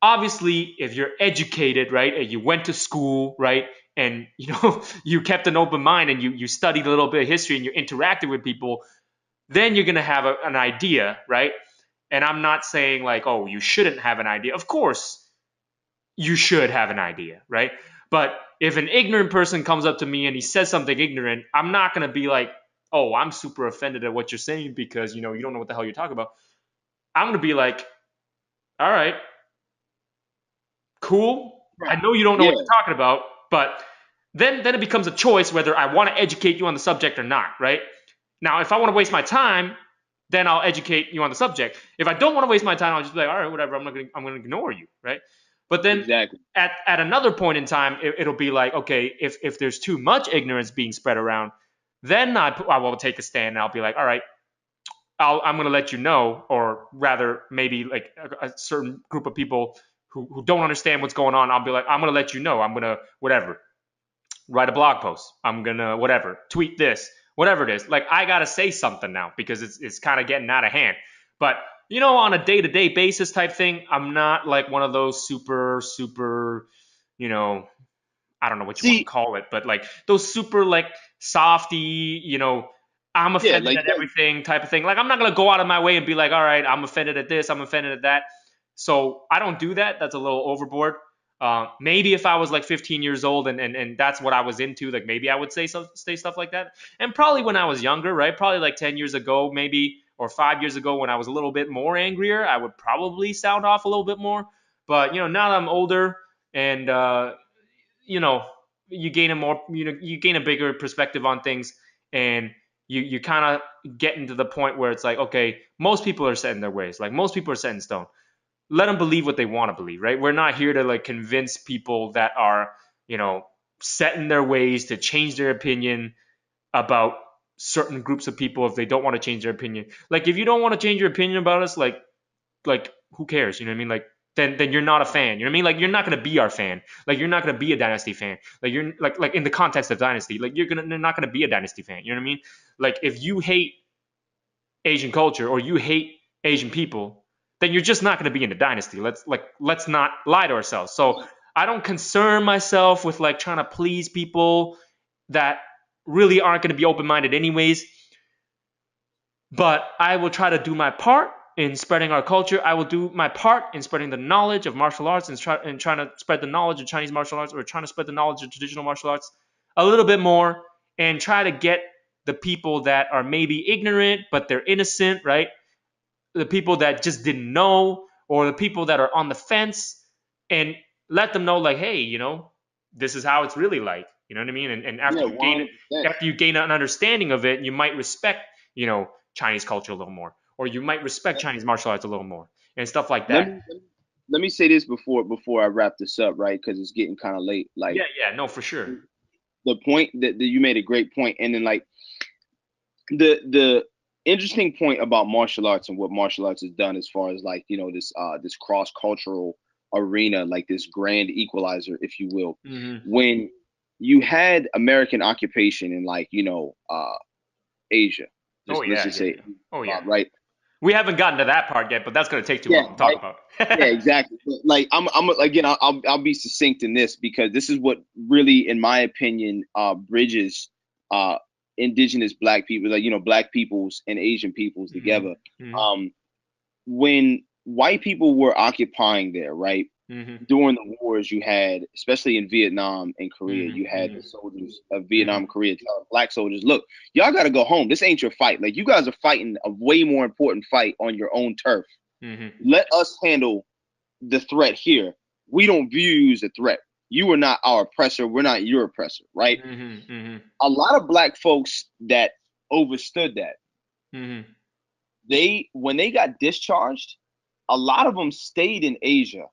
Speaker 1: obviously, if you're educated, right, and you went to school, right, and you kept an open mind and you studied a little bit of history and you interacted with people, then you're gonna have an idea, right? And I'm not saying like, oh, you shouldn't have an idea. Of course, you should have an idea, right? But if an ignorant person comes up to me and he says something ignorant, I'm not going to be like, oh, I'm super offended at what you're saying because, you don't know what the hell you're talking about. I'm going to be like, all right, cool. I
Speaker 2: Right.
Speaker 1: know you don't know what
Speaker 2: Yeah.
Speaker 1: you're talking about, but then it becomes a choice whether I want to educate you on the subject or not, right? Now, if I want to waste my time, then I'll educate you on the subject. If I don't want to waste my time, I'll just be like, all right, whatever. I'm gonna ignore you, right? But then
Speaker 2: Exactly.
Speaker 1: at another point in time, it'll be like, okay, if there's too much ignorance being spread around, then I will take a stand and I'll be like, all right, I'm gonna let you know, or rather, maybe like a certain group of people who don't understand what's going on, I'll be like, I'm gonna let you know. I'm gonna whatever, write a blog post. I'm gonna whatever, tweet this, whatever it is. Like I gotta say something now because it's kind of getting out of hand. But on a day-to-day basis type thing, I'm not like one of those super, you know, I don't know what you want to
Speaker 2: See,
Speaker 1: call it, but like those super like softy, I'm
Speaker 2: yeah,
Speaker 1: offended
Speaker 2: like
Speaker 1: at everything type of thing. Like I'm not gonna go out of my way and be like, all right, I'm offended at this, I'm offended at that. So I don't do that. That's a little overboard. Maybe if I was like 15 years old and that's what I was into, like maybe I would say stuff like that. And probably when I was younger, right? Probably like 10 years ago, maybe, or 5 years ago when I was a little bit more angrier, I would probably sound off a little bit more. But now that I'm older and you know you gain a more you gain a bigger perspective on things, and you kind of get into the point where it's like, okay, most people are set in their ways, like most people are set in stone. Let them believe what they want to believe, right? We're not here to like convince people that are set in their ways to change their opinion about certain groups of people if they don't want to change their opinion. Like if you don't want to change your opinion about us, like who cares? You know what I mean? Like then you're not a fan. You know what I mean? Like you're not gonna be our fan. Like you're not gonna be a Dynasty fan. Like you're like in the context of Dynasty, like you're not gonna be a Dynasty fan. You know what I mean? Like if you hate Asian culture or you hate Asian people, then you're just not gonna be in the Dynasty. Let's not lie to ourselves. So I don't concern myself with like trying to please people that really aren't gonna be open minded anyways. But I will try to do my part in spreading our culture. I will do my part in spreading the knowledge of martial arts and trying to spread the knowledge of Chinese martial arts, or trying to spread the knowledge of traditional martial arts a little bit more, and try to get the people that are maybe ignorant but they're innocent, right? The people that just didn't know, or the people that are on the fence, and let them know like, hey, this is how it's really like. You know what I mean? And
Speaker 2: yeah,
Speaker 1: after you gain it,
Speaker 2: 100%.
Speaker 1: after you gain an understanding of it, you might respect, Chinese culture a little more, or you might respect Chinese martial arts a little more, and stuff like
Speaker 2: Let
Speaker 1: that.
Speaker 2: me let me, let me say this before I wrap this up, right? Because it's getting kind of late. Like
Speaker 1: Yeah, yeah, no, for sure.
Speaker 2: the point that you made a great point, and then like the interesting point about martial arts and what martial arts has done as far as like this cross cultural arena, like this grand equalizer, if you will.
Speaker 1: Mm-hmm.
Speaker 2: When you had American occupation in like Asia,
Speaker 1: Oh
Speaker 2: let's
Speaker 1: yeah,
Speaker 2: just
Speaker 1: yeah,
Speaker 2: say,
Speaker 1: yeah. Oh yeah.
Speaker 2: right?
Speaker 1: We haven't gotten to that part yet, but that's gonna take too
Speaker 2: Yeah,
Speaker 1: long to talk
Speaker 2: right.
Speaker 1: about.
Speaker 2: Yeah, exactly. But, like I'm again, I'll be succinct in this because this is what really, in my opinion, bridges uh indigenous black people, like black peoples and Asian peoples
Speaker 1: Mm-hmm.
Speaker 2: together.
Speaker 1: Mm-hmm.
Speaker 2: Um, when white people were occupying there, right?
Speaker 1: Mm-hmm.
Speaker 2: During the wars you had, especially in Vietnam and Korea, you had
Speaker 1: Mm-hmm.
Speaker 2: the soldiers of
Speaker 1: Mm-hmm.
Speaker 2: Vietnam and Korea telling black soldiers, look, y'all got to go home. This ain't your fight. Like, you guys are fighting a way more important fight on your own turf.
Speaker 1: Mm-hmm.
Speaker 2: Let us handle the threat here. We don't view you as a threat. You are not our oppressor. We're not your oppressor, right?
Speaker 1: Mm-hmm. Mm-hmm.
Speaker 2: A lot of black folks that overstood that,
Speaker 1: Mm-hmm.
Speaker 2: when they got discharged, a lot of them stayed in Asia.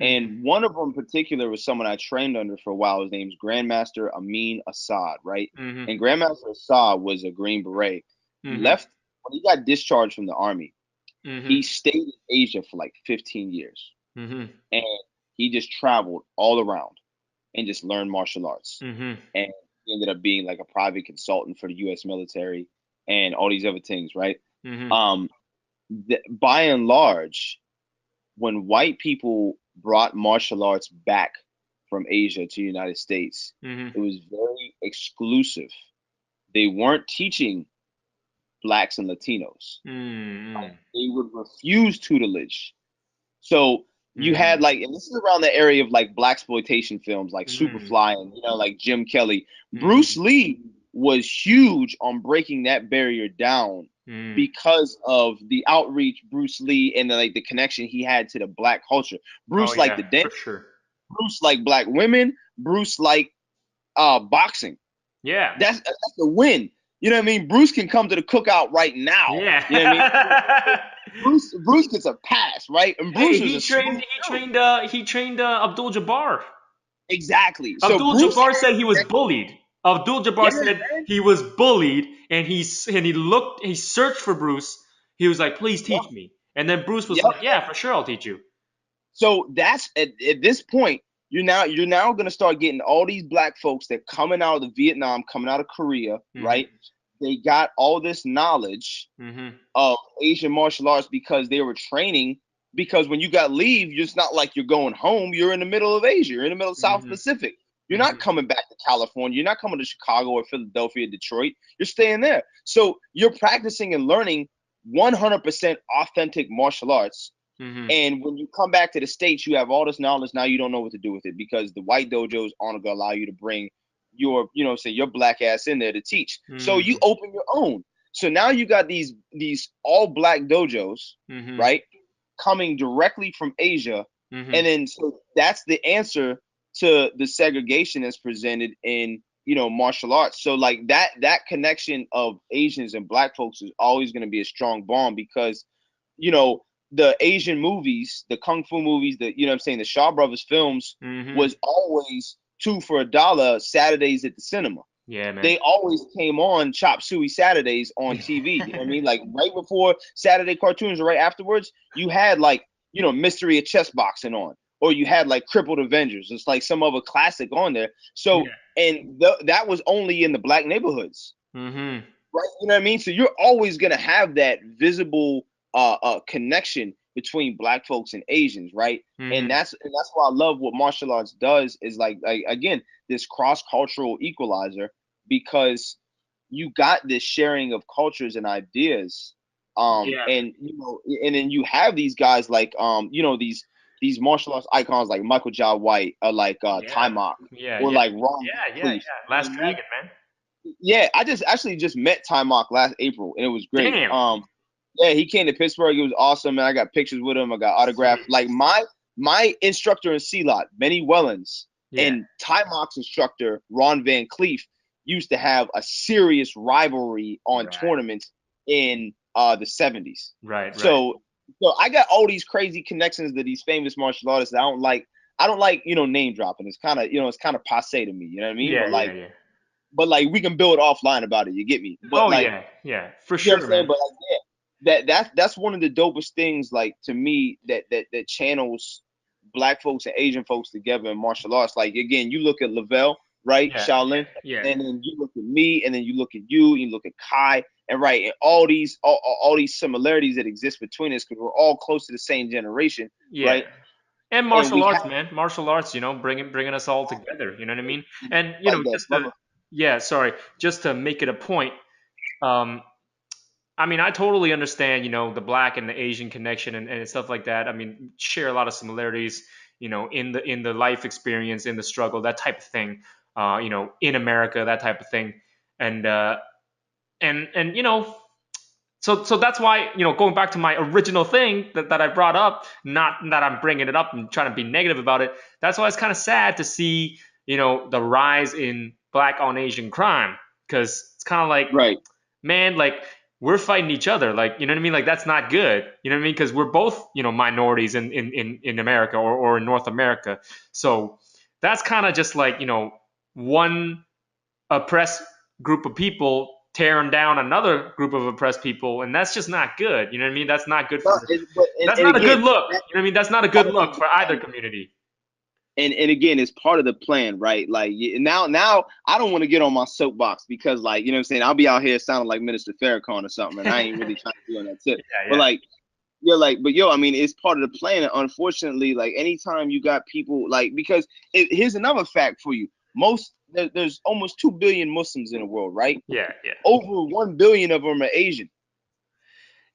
Speaker 1: Mm-hmm.
Speaker 2: And one of them in particular was someone I trained under for a while. His name's Grandmaster Amin Assad, right?
Speaker 1: Mm-hmm.
Speaker 2: And Grandmaster Assad was a Green Beret. He
Speaker 1: Mm-hmm.
Speaker 2: left when he got discharged from the army.
Speaker 1: Mm-hmm.
Speaker 2: He stayed in Asia for like 15 years.
Speaker 1: Mm-hmm.
Speaker 2: And he just traveled all around and just learned martial arts.
Speaker 1: Mm-hmm.
Speaker 2: And he ended up being like a private consultant for the U.S. military and all these other things, right?
Speaker 1: Mm-hmm.
Speaker 2: Um, by and large, when white people brought martial arts back from Asia to the United States,
Speaker 1: Mm-hmm.
Speaker 2: it was very exclusive. They weren't teaching blacks and Latinos.
Speaker 1: Mm-hmm.
Speaker 2: They would refuse tutelage. So you
Speaker 1: Mm-hmm.
Speaker 2: had like, and this is around the area of like black exploitation films like
Speaker 1: Mm-hmm.
Speaker 2: Superfly and like Jim Kelly.
Speaker 1: Mm-hmm.
Speaker 2: Bruce Lee was huge on breaking that barrier down because of the outreach Bruce Lee and like the connection he had to the black culture.
Speaker 1: Oh
Speaker 2: Bruce liked
Speaker 1: yeah,
Speaker 2: the dance.
Speaker 1: for sure.
Speaker 2: Bruce liked black women. Bruce liked boxing.
Speaker 1: Yeah.
Speaker 2: That's the win. You know what I mean? Bruce can come to the cookout right now. You know what I mean?
Speaker 1: Yeah.
Speaker 2: Bruce gets a pass, right? And
Speaker 1: Hey,
Speaker 2: Bruce is a smooth dude.
Speaker 1: he trained Abdul Jabbar.
Speaker 2: Exactly. So
Speaker 1: Abdul
Speaker 2: Bruce
Speaker 1: Jabbar
Speaker 2: has
Speaker 1: said he was bullied. Abdul Jabbar
Speaker 2: yeah,
Speaker 1: said
Speaker 2: man.
Speaker 1: he was bullied, and he searched for Bruce. He was like, "Please
Speaker 2: Yep.
Speaker 1: teach me." And then Bruce was
Speaker 2: Yep.
Speaker 1: like, "Yeah, for sure, I'll teach you."
Speaker 2: So that's at this point, you're now gonna start getting all these black folks that coming out of Vietnam, coming out of Korea,
Speaker 1: Mhm.
Speaker 2: right? They got all this knowledge
Speaker 1: Mhm.
Speaker 2: of Asian martial arts because they were training. Because when you got leave, it's not like you're going home. You're in the middle of Asia. You're in the middle of South
Speaker 1: Mhm.
Speaker 2: Pacific. You're not
Speaker 1: Mhm.
Speaker 2: coming back to California. You're not coming to Chicago or Philadelphia, Detroit. You're staying there. So you're practicing and learning 100% authentic martial arts.
Speaker 1: Mhm.
Speaker 2: And when you come back to the States, you have all this knowledge. Now you don't know what to do with it because the white dojos aren't going to allow you to bring your, say your black ass in there to teach. So you
Speaker 1: Mhm.
Speaker 2: open your own. So now you got these all black dojos,
Speaker 1: Mhm.
Speaker 2: right, coming directly from Asia, and
Speaker 1: Mhm.
Speaker 2: then so that's the answer to the segregation that's presented in martial arts. So like that connection of Asians and black folks is always going to be a strong bond because you know the Asian movies, the kung fu movies, the what I'm saying, the Shaw Brothers films
Speaker 1: Mhm.
Speaker 2: was always two for $1 Saturdays at the cinema.
Speaker 1: Yeah, man.
Speaker 2: They always came on Chop Suey Saturdays on TV. You know what I mean? Like right before Saturday cartoons or right afterwards, you had like, Mystery of Chess Boxing on, or you had like Crippled Avengers. It's like some other classic on there. So,
Speaker 1: Yeah.
Speaker 2: and that was only in the black neighborhoods,
Speaker 1: Mhm.
Speaker 2: right? You know what I mean? So you're always gonna have that visible connection between black folks and Asians, right? And
Speaker 1: Mhm.
Speaker 2: that's why I love what martial arts does is like again this cross cultural equalizer because you got this sharing of cultures and ideas,
Speaker 1: Yeah.
Speaker 2: and and then you have these guys like these martial arts icons like Michael Jai White, or like Ty
Speaker 1: Yeah.
Speaker 2: Mock,
Speaker 1: Yeah.
Speaker 2: or
Speaker 1: Yeah.
Speaker 2: like Ron
Speaker 1: Yeah.
Speaker 2: Van
Speaker 1: Yeah.
Speaker 2: Cleef.
Speaker 1: Yeah.
Speaker 2: You know
Speaker 1: Last
Speaker 2: what I mean?
Speaker 1: Dragon, man.
Speaker 2: Yeah, I just actually just met Ty Mock last April, and it was great.
Speaker 1: Damn.
Speaker 2: Yeah, he came to Pittsburgh. It was awesome, and I got pictures with him. I got autographed. Like my instructor in Seelot, Benny Wellens,
Speaker 1: Yeah.
Speaker 2: and Ty Mock's instructor Ron Van Cleef used to have a serious rivalry on
Speaker 1: Right.
Speaker 2: tournaments in the '70s.
Speaker 1: Right. Right.
Speaker 2: So I got all these crazy connections to these famous martial artists that I don't like. I don't like name dropping. It's kind of it's kind of passe to me. You know what I mean?
Speaker 1: Yeah. Yeah. Yeah.
Speaker 2: But like we can build offline about it. You get me? But
Speaker 1: Oh
Speaker 2: like
Speaker 1: yeah. Yeah. For
Speaker 2: you know what I'm
Speaker 1: sure,
Speaker 2: saying?
Speaker 1: man.
Speaker 2: But like yeah, that's one of the dopest things like to me that channels black folks and Asian folks together in martial arts. Like again, you look at Lavelle, right,
Speaker 1: Yeah.
Speaker 2: Shaolin,
Speaker 1: Yeah.
Speaker 2: and then you look at me, and then you look at you look at Kai, and right, and all these similarities that exist between us because we're all close to the same generation,
Speaker 1: Yeah.
Speaker 2: right?
Speaker 1: And
Speaker 2: And
Speaker 1: martial
Speaker 2: we have
Speaker 1: arts, man. Martial arts, bringing us all together. You know what I mean? And
Speaker 2: like that, brother.
Speaker 1: yeah, sorry, just to make it a point. Um, I mean, I totally understand, the black and the Asian connection and stuff like that. I mean, share a lot of similarities, in the life experience, in the struggle, that type of thing. In America, that type of thing, and and so that's why, going back to my original thing that I brought up, not that I'm bringing it up and trying to be negative about it. That's why it's kind of sad to see, the rise in black on Asian crime, because it's kind of like,
Speaker 2: Right.
Speaker 1: man, like, we're fighting each other, like, you know what I mean, like, that's not good, you know what I mean, because we're both, minorities in America, or in North America. So that's kind of just like, one oppressed group of people tearing down another group of oppressed people, and that's just not good, you know what I mean, that's not good
Speaker 2: No,
Speaker 1: for,
Speaker 2: but
Speaker 1: that's
Speaker 2: and
Speaker 1: not a good
Speaker 2: again,
Speaker 1: look,
Speaker 2: that's
Speaker 1: you know what I mean, that's not a good
Speaker 2: part of
Speaker 1: look
Speaker 2: the
Speaker 1: for either
Speaker 2: plan.
Speaker 1: community.
Speaker 2: And again, it's part of the plan, right? Like now I don't want to get on my soapbox because like what I'm saying, I'll be out here sounding like Minister Farrakhan or something, and I ain't really trying to be on that tip.
Speaker 1: Yeah,
Speaker 2: But
Speaker 1: yeah.
Speaker 2: like you're like, but yo, I mean, it's part of the plan. And unfortunately, like anytime you got people like because here's another fact for you: there's almost 2 billion Muslims in the world, right?
Speaker 1: Yeah, yeah.
Speaker 2: Over 1 billion of them are Asian.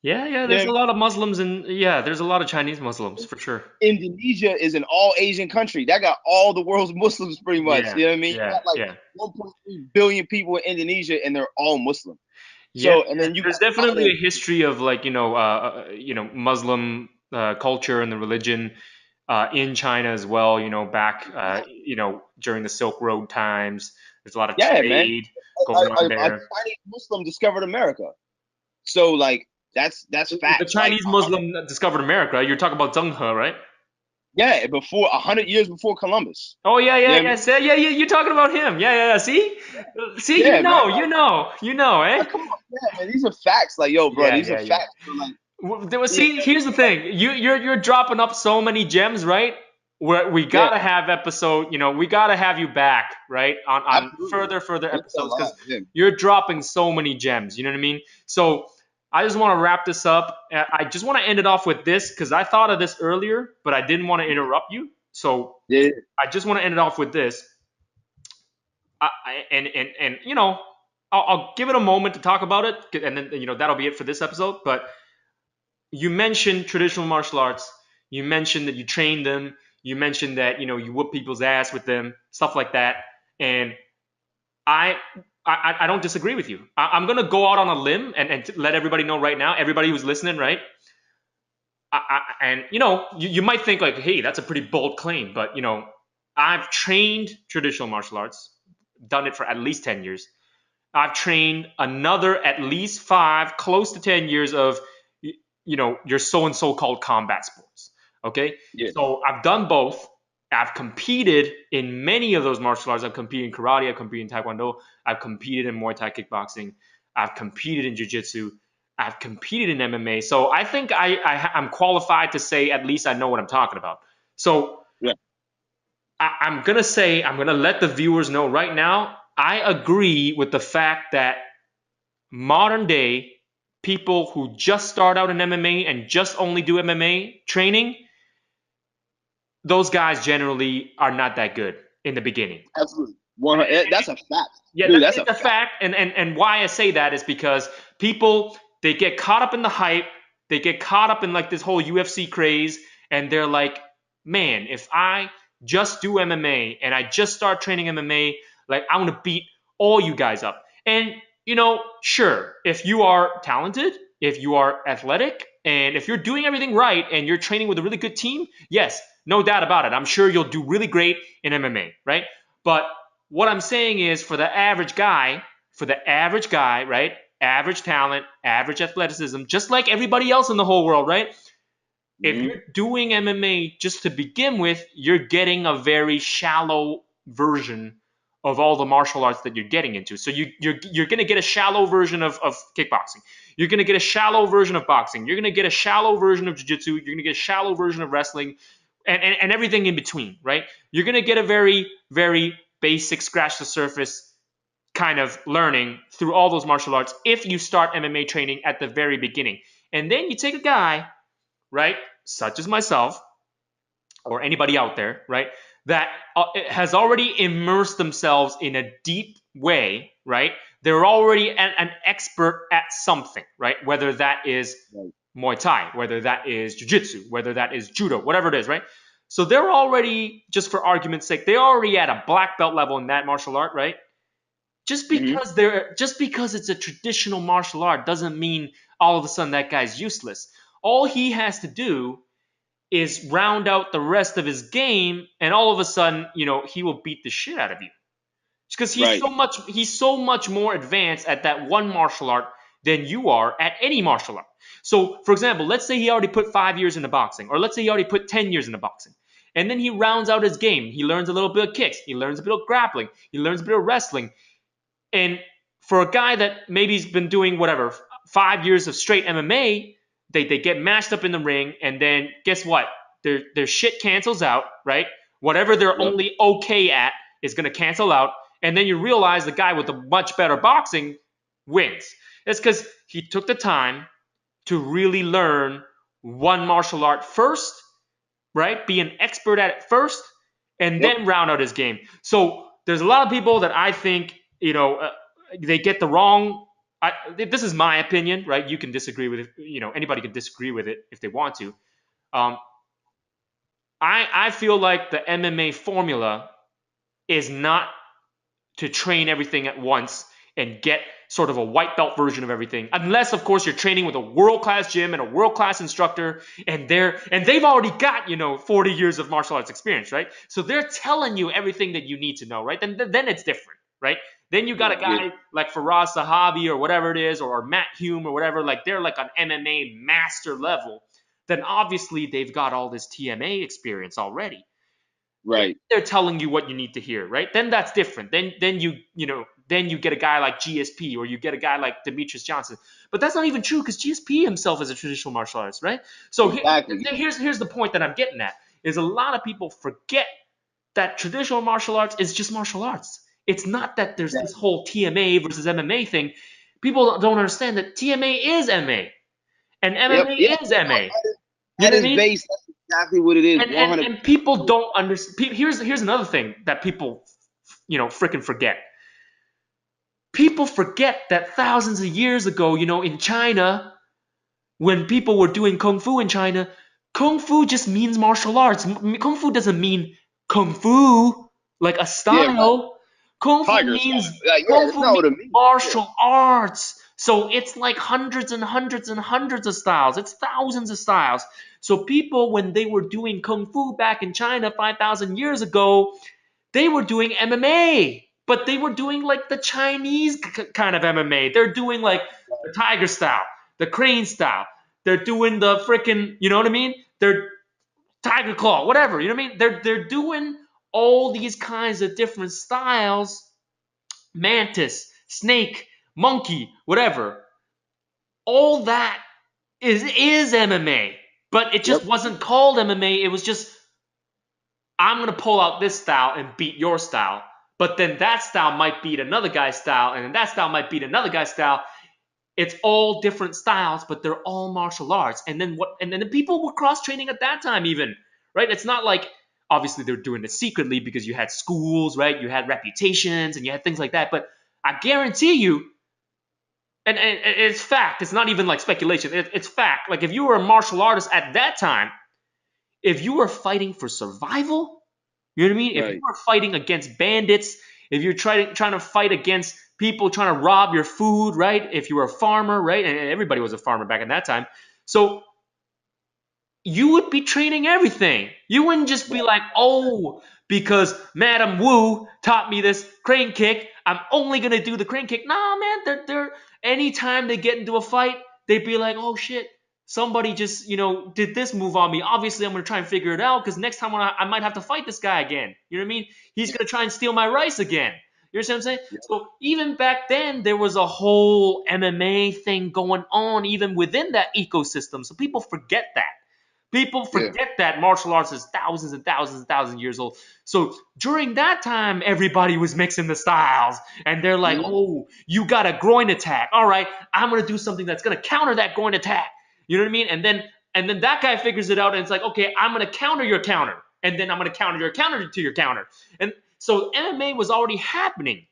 Speaker 1: Yeah, yeah,
Speaker 2: You know
Speaker 1: there's
Speaker 2: what I
Speaker 1: a lot of Muslims, and yeah, there's a lot of Chinese Muslims
Speaker 2: mean?
Speaker 1: for sure.
Speaker 2: Indonesia is an all Asian country. That got all the world's Muslims pretty much.
Speaker 1: Yeah,
Speaker 2: You know what I mean? You
Speaker 1: yeah,
Speaker 2: got like
Speaker 1: yeah.
Speaker 2: 1.3 billion people in Indonesia and they're all Muslim.
Speaker 1: Yeah,
Speaker 2: So, and then you
Speaker 1: there's
Speaker 2: got
Speaker 1: definitely
Speaker 2: Thailand.
Speaker 1: a history of, like, Muslim culture and the religion in China as well. Back during the Silk Road times. There's a lot of
Speaker 2: Yeah, man.
Speaker 1: trade going on
Speaker 2: A
Speaker 1: there.
Speaker 2: Chinese Muslim discovered America. So like that's
Speaker 1: The
Speaker 2: facts. Like
Speaker 1: Chinese Muslim that discovered America. You're talking about Zheng He, right?
Speaker 2: yeah, before 100 years before Columbus.
Speaker 1: Oh yeah,
Speaker 2: You
Speaker 1: yeah,
Speaker 2: know what I
Speaker 1: yeah.
Speaker 2: mean?
Speaker 1: Yeah. You're talking about him. Yeah. See,
Speaker 2: Yeah, man. Like,
Speaker 1: you know, eh?
Speaker 2: come on, yeah, man. These are facts. Like, yo, bro, these are
Speaker 1: Yeah.
Speaker 2: facts. So, like, yeah,
Speaker 1: See, here's the thing. You're dropping up so many gems, right? Where we
Speaker 2: yeah,
Speaker 1: gotta have episode. We gotta have you back, right? On
Speaker 2: absolutely.
Speaker 1: further
Speaker 2: It's a
Speaker 1: episodes
Speaker 2: lot.
Speaker 1: because
Speaker 2: Yeah.
Speaker 1: you're dropping so many gems. You know what I mean? So I just want to wrap this up. I just want to end it off with this because I thought of this earlier, but I didn't want to interrupt you. So
Speaker 2: Yeah.
Speaker 1: I just want to end it off with this. And I'll give it a moment to talk about it, and then that'll be it for this episode. But you mentioned traditional martial arts. You mentioned that you trained them. You mentioned that you whoop people's ass with them, stuff like that. And I I don't disagree with you. I'm gonna go out on a limb and let everybody know right now, everybody who's listening, right? And you might think like, hey, that's a pretty bold claim, but I've trained traditional martial arts, done it for at least 10 years. I've trained another at least 5, close to 10 years of your so and so called combat sports. Okay,
Speaker 2: Yeah.
Speaker 1: so I've done both. I've competed in many of those martial arts. I've competed in karate. I've competed in taekwondo. I've competed in Muay Thai kickboxing. I've competed in jiu-jitsu. I've competed in MMA. So I think I'm qualified to say at least I know what I'm talking about. So
Speaker 2: Yeah.
Speaker 1: I'm going to let the viewers know right now, I agree with the fact that modern day people who just start out in MMA and just only do MMA training, those guys generally are not that good in the beginning.
Speaker 2: Absolutely. 100. That's a fact.
Speaker 1: Yeah,
Speaker 2: Dude, that's
Speaker 1: it's
Speaker 2: a
Speaker 1: a
Speaker 2: fact.
Speaker 1: fact. And why I say that is because people, they get caught up in the hype. They get caught up in like this whole UFC craze. And they're like, man, if I just do MMA and I just start training MMA, like I'm going to beat all you guys up. And, sure, if you are talented, if you are athletic, and if you're doing everything right and you're training with a really good team, yes, no doubt about it. I'm sure you'll do really great in MMA, right? But what I'm saying is for the average guy, right? Average talent, average athleticism, just like everybody else in the whole world, right? If
Speaker 2: Mm-hmm.
Speaker 1: you're doing MMA just to begin with, you're getting a very shallow version of all the martial arts that you're getting into. So you're going to get a shallow version of kickboxing. You're going to get a shallow version of boxing. You're going to get a shallow version of jiu-jitsu. You're going to get a shallow version of wrestling and everything in between, right? You're going to get a very, very basic, scratch the surface kind of learning through all those martial arts if you start MMA training at the very beginning. And then you take a guy, right, such as myself or anybody out there, right, that has already immersed themselves in a deep way, right? They're already an expert at something, right? Whether that is Muay Thai, whether that is Jiu-Jitsu, whether that is Judo, whatever it is, right? So they're already, just for argument's sake, they're already at a black belt level in that martial art, right? Just because it's a traditional martial art doesn't mean all of a sudden that guy's useless. All he has to do is round out the rest of his game, and all of a sudden, he will beat the shit out of you. Because he's so much more advanced at that one martial art than you are at any martial art. So, for example, let's say he already put 5 years into boxing, or let's say he already put 10 years into boxing. And then he rounds out his game. He learns a little bit of kicks. He learns a bit of grappling. He learns a bit of wrestling. And for a guy that maybe's been doing 5 years of straight MMA, they get mashed up in the ring, and then guess what? Their shit cancels out, right? Whatever they're only okay at is going to cancel out, and then you realize the guy with the much better boxing wins. It's because he took the time to really learn one martial art first, right? Be an expert at it first, and then round out his game. So there's a lot of people that I think, they get the wrong. This is my opinion, right? You can disagree with it. Anybody can disagree with it if they want to. I feel like the MMA formula is not to train everything at once and get sort of a white belt version of everything, unless of course you're training with a world-class gym and a world-class instructor, and they've already got 40 years of martial arts experience, right? So they're telling you everything that you need to know, right? Then it's different, right? Then you got a guy like Faraz Sahabi or whatever it is, or Matt Hume or whatever, like they're like an MMA master level. Then obviously they've got all this TMA experience already.
Speaker 2: Right.
Speaker 1: They're telling you what you need to hear, right? Then that's different. Then you get a guy like GSP, or you get a guy like Demetrius Johnson. But that's not even true, because GSP himself is a traditional martial artist, right? So
Speaker 2: Exactly.
Speaker 1: here's the point that I'm getting at, is a lot of people forget that traditional martial arts is just martial arts. It's not that there's this whole TMA versus MMA thing. People don't understand that TMA is MMA and MMA is MA. You know what I mean?
Speaker 2: Base. That's exactly what it is.
Speaker 1: And people don't understand. Here's another thing that people, freaking forget. People forget that thousands of years ago, in China, when people were doing kung fu in China, kung fu just means martial arts. Kung fu doesn't mean kung fu like a style. Kung fu means martial arts. So it's like hundreds and hundreds and hundreds of styles. It's thousands of styles. So people, when they were doing kung fu back in China 5,000 years ago, they were doing MMA. But they were doing like the Chinese kind of MMA. They're doing like the tiger style, the crane style. They're doing the freaking, you know what I mean? They're tiger claw, whatever. You know what I mean? They're doing all these kinds of different styles. Mantis, snake, monkey, whatever. All that is MMA. But it just wasn't called MMA. It was just, I'm going to pull out this style and beat your style. But then that style might beat another guy's style, and then that style might beat another guy's style. It's all different styles, but they're all martial arts. And then the people were cross training at that time, even, right? It's not like, obviously they're doing it secretly because you had schools, right? You had reputations and you had things like that. But I guarantee you, and it's fact. It's not even like speculation. It's fact. Like, if you were a martial artist at that time, if you were fighting for survival, you know what I mean? If you were fighting against bandits, if you're trying to fight against people trying to rob your food, right? If you were a farmer, right? And everybody was a farmer back in that time. So you would be training everything. You wouldn't just be like, oh, because Madam Wu taught me this crane kick, I'm only going to do the crane kick. Nah, man, they're anytime they get into a fight, they'd be like, oh, shit. Somebody just, did this move on me. Obviously, I'm going to try and figure it out, because next time I might have to fight this guy again. You know what I mean? He's going to try and steal my rice again. You know what I'm saying? Yeah. So even back then, there was a whole MMA thing going on even within that ecosystem. So people forget that. People forget that martial arts is thousands and thousands and thousands of years old. So during that time, everybody was mixing the styles. And they're like, oh, you got a groin attack. All right, I'm going to do something that's going to counter that groin attack. You know what I mean? And then that guy figures it out, and it's like, okay, I'm going to counter your counter. And then I'm going to counter your counter to your counter. And so MMA was already happening.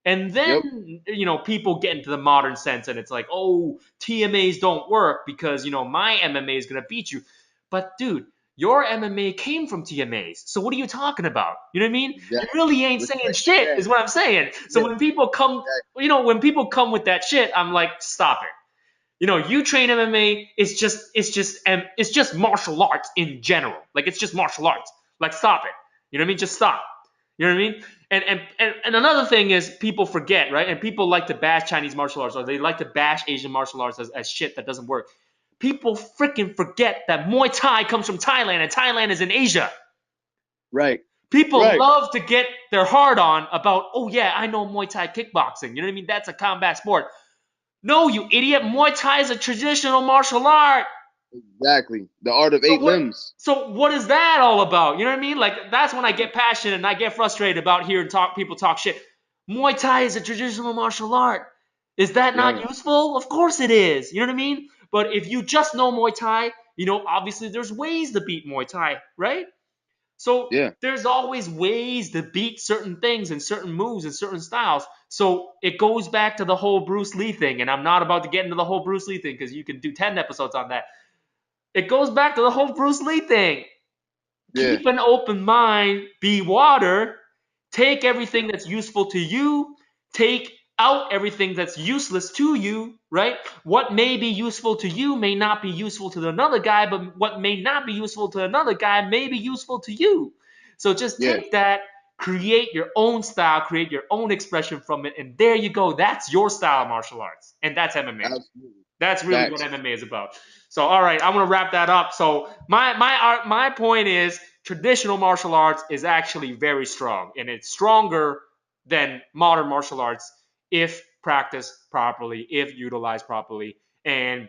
Speaker 1: And then, people get into the modern sense, and it's like, oh, TMAs don't work because, my MMA is going to beat you. But, dude, your MMA came from TMAs. So what are you talking about? You know what I mean? Yeah. You really ain't saying shit, is what I'm saying. So when people come, when people come with that shit, I'm like, stop it. You train MMA, it's just martial arts in general. Like, it's just martial arts. Like, stop it. You know what I mean? Just stop. You know what I mean? And another thing is, people forget, right? And people like to bash Chinese martial arts, or they like to bash Asian martial arts as shit that doesn't work. People freaking forget that Muay Thai comes from Thailand, and Thailand is in Asia.
Speaker 2: Right.
Speaker 1: People love to get their heart on about, oh yeah, I know Muay Thai kickboxing. You know what I mean? That's a combat sport. No, you idiot. Muay Thai is a traditional martial art.
Speaker 2: Exactly. The art of eight limbs.
Speaker 1: So what is that all about? You know what I mean? Like, that's when I get passionate and I get frustrated about hearing people talk shit. Muay Thai is a traditional martial art. Is that not useful? Of course it is. You know what I mean? But if you just know Muay Thai, obviously there's ways to beat Muay Thai, right? So there's always ways to beat certain things and certain moves and certain styles. So it goes back to the whole Bruce Lee thing. And I'm not about to get into the whole Bruce Lee thing, because you can do 10 episodes on that. It goes back to the whole Bruce Lee thing. Keep an open mind, be water, take everything that's useful to you, take out everything that's useless to you, right? What may be useful to you may not be useful to another guy, but what may not be useful to another guy may be useful to you. So just take that create your own style, create your own expression from it, and there you go. That's your style of martial arts, and that's MMA.
Speaker 2: Absolutely.
Speaker 1: That's really what MMA is about. So, all right, I'm gonna wrap that up. So, my point is, traditional martial arts is actually very strong, and it's stronger than modern martial arts if practiced properly, if utilized properly, and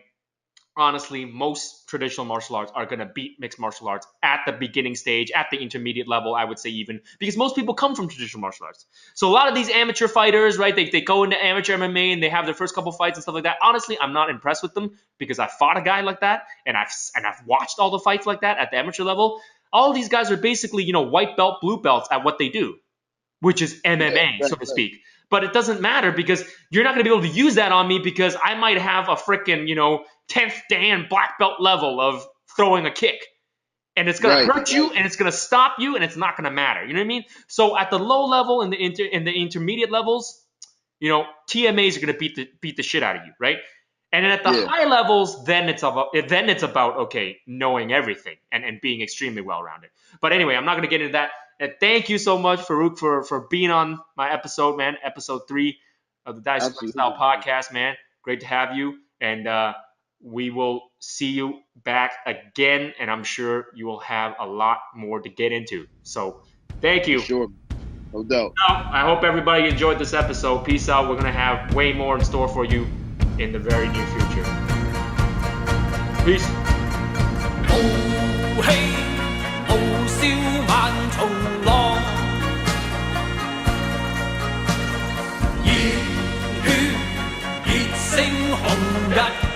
Speaker 1: honestly, most traditional martial arts are going to beat mixed martial arts at the beginning stage, at the intermediate level, I would say even, because most people come from traditional martial arts. So a lot of these amateur fighters, right, they go into amateur MMA and they have their first couple fights and stuff like that. Honestly, I'm not impressed with them because I fought a guy like that, and I've watched all the fights like that at the amateur level. All these guys are basically, white belt, blue belts at what they do, which is MMA, so to speak. But it doesn't matter because you're not going to be able to use that on me because I might have a freaking, 10th Dan black belt level of throwing a kick. And it's going to hurt you and it's going to stop you and it's not going to matter. You know what I mean? So at the low level and the intermediate levels, TMAs are going to beat the shit out of you, right? And then at the high levels, then it's about okay, knowing everything and being extremely well-rounded. But anyway, I'm not going to get into that. And thank you so much, Farooq, for being on my episode, man. Episode 3 of the Dynasty Style Podcast, man. Great to have you. And we will see you back again. And I'm sure you will have a lot more to get into. So thank you.
Speaker 2: Sure. No doubt.
Speaker 1: I hope everybody enjoyed this episode. Peace out. We're going to have way more in store for you in the very near future. Peace.
Speaker 3: Oh, hey. 傲笑萬重浪，熱血熱星紅日。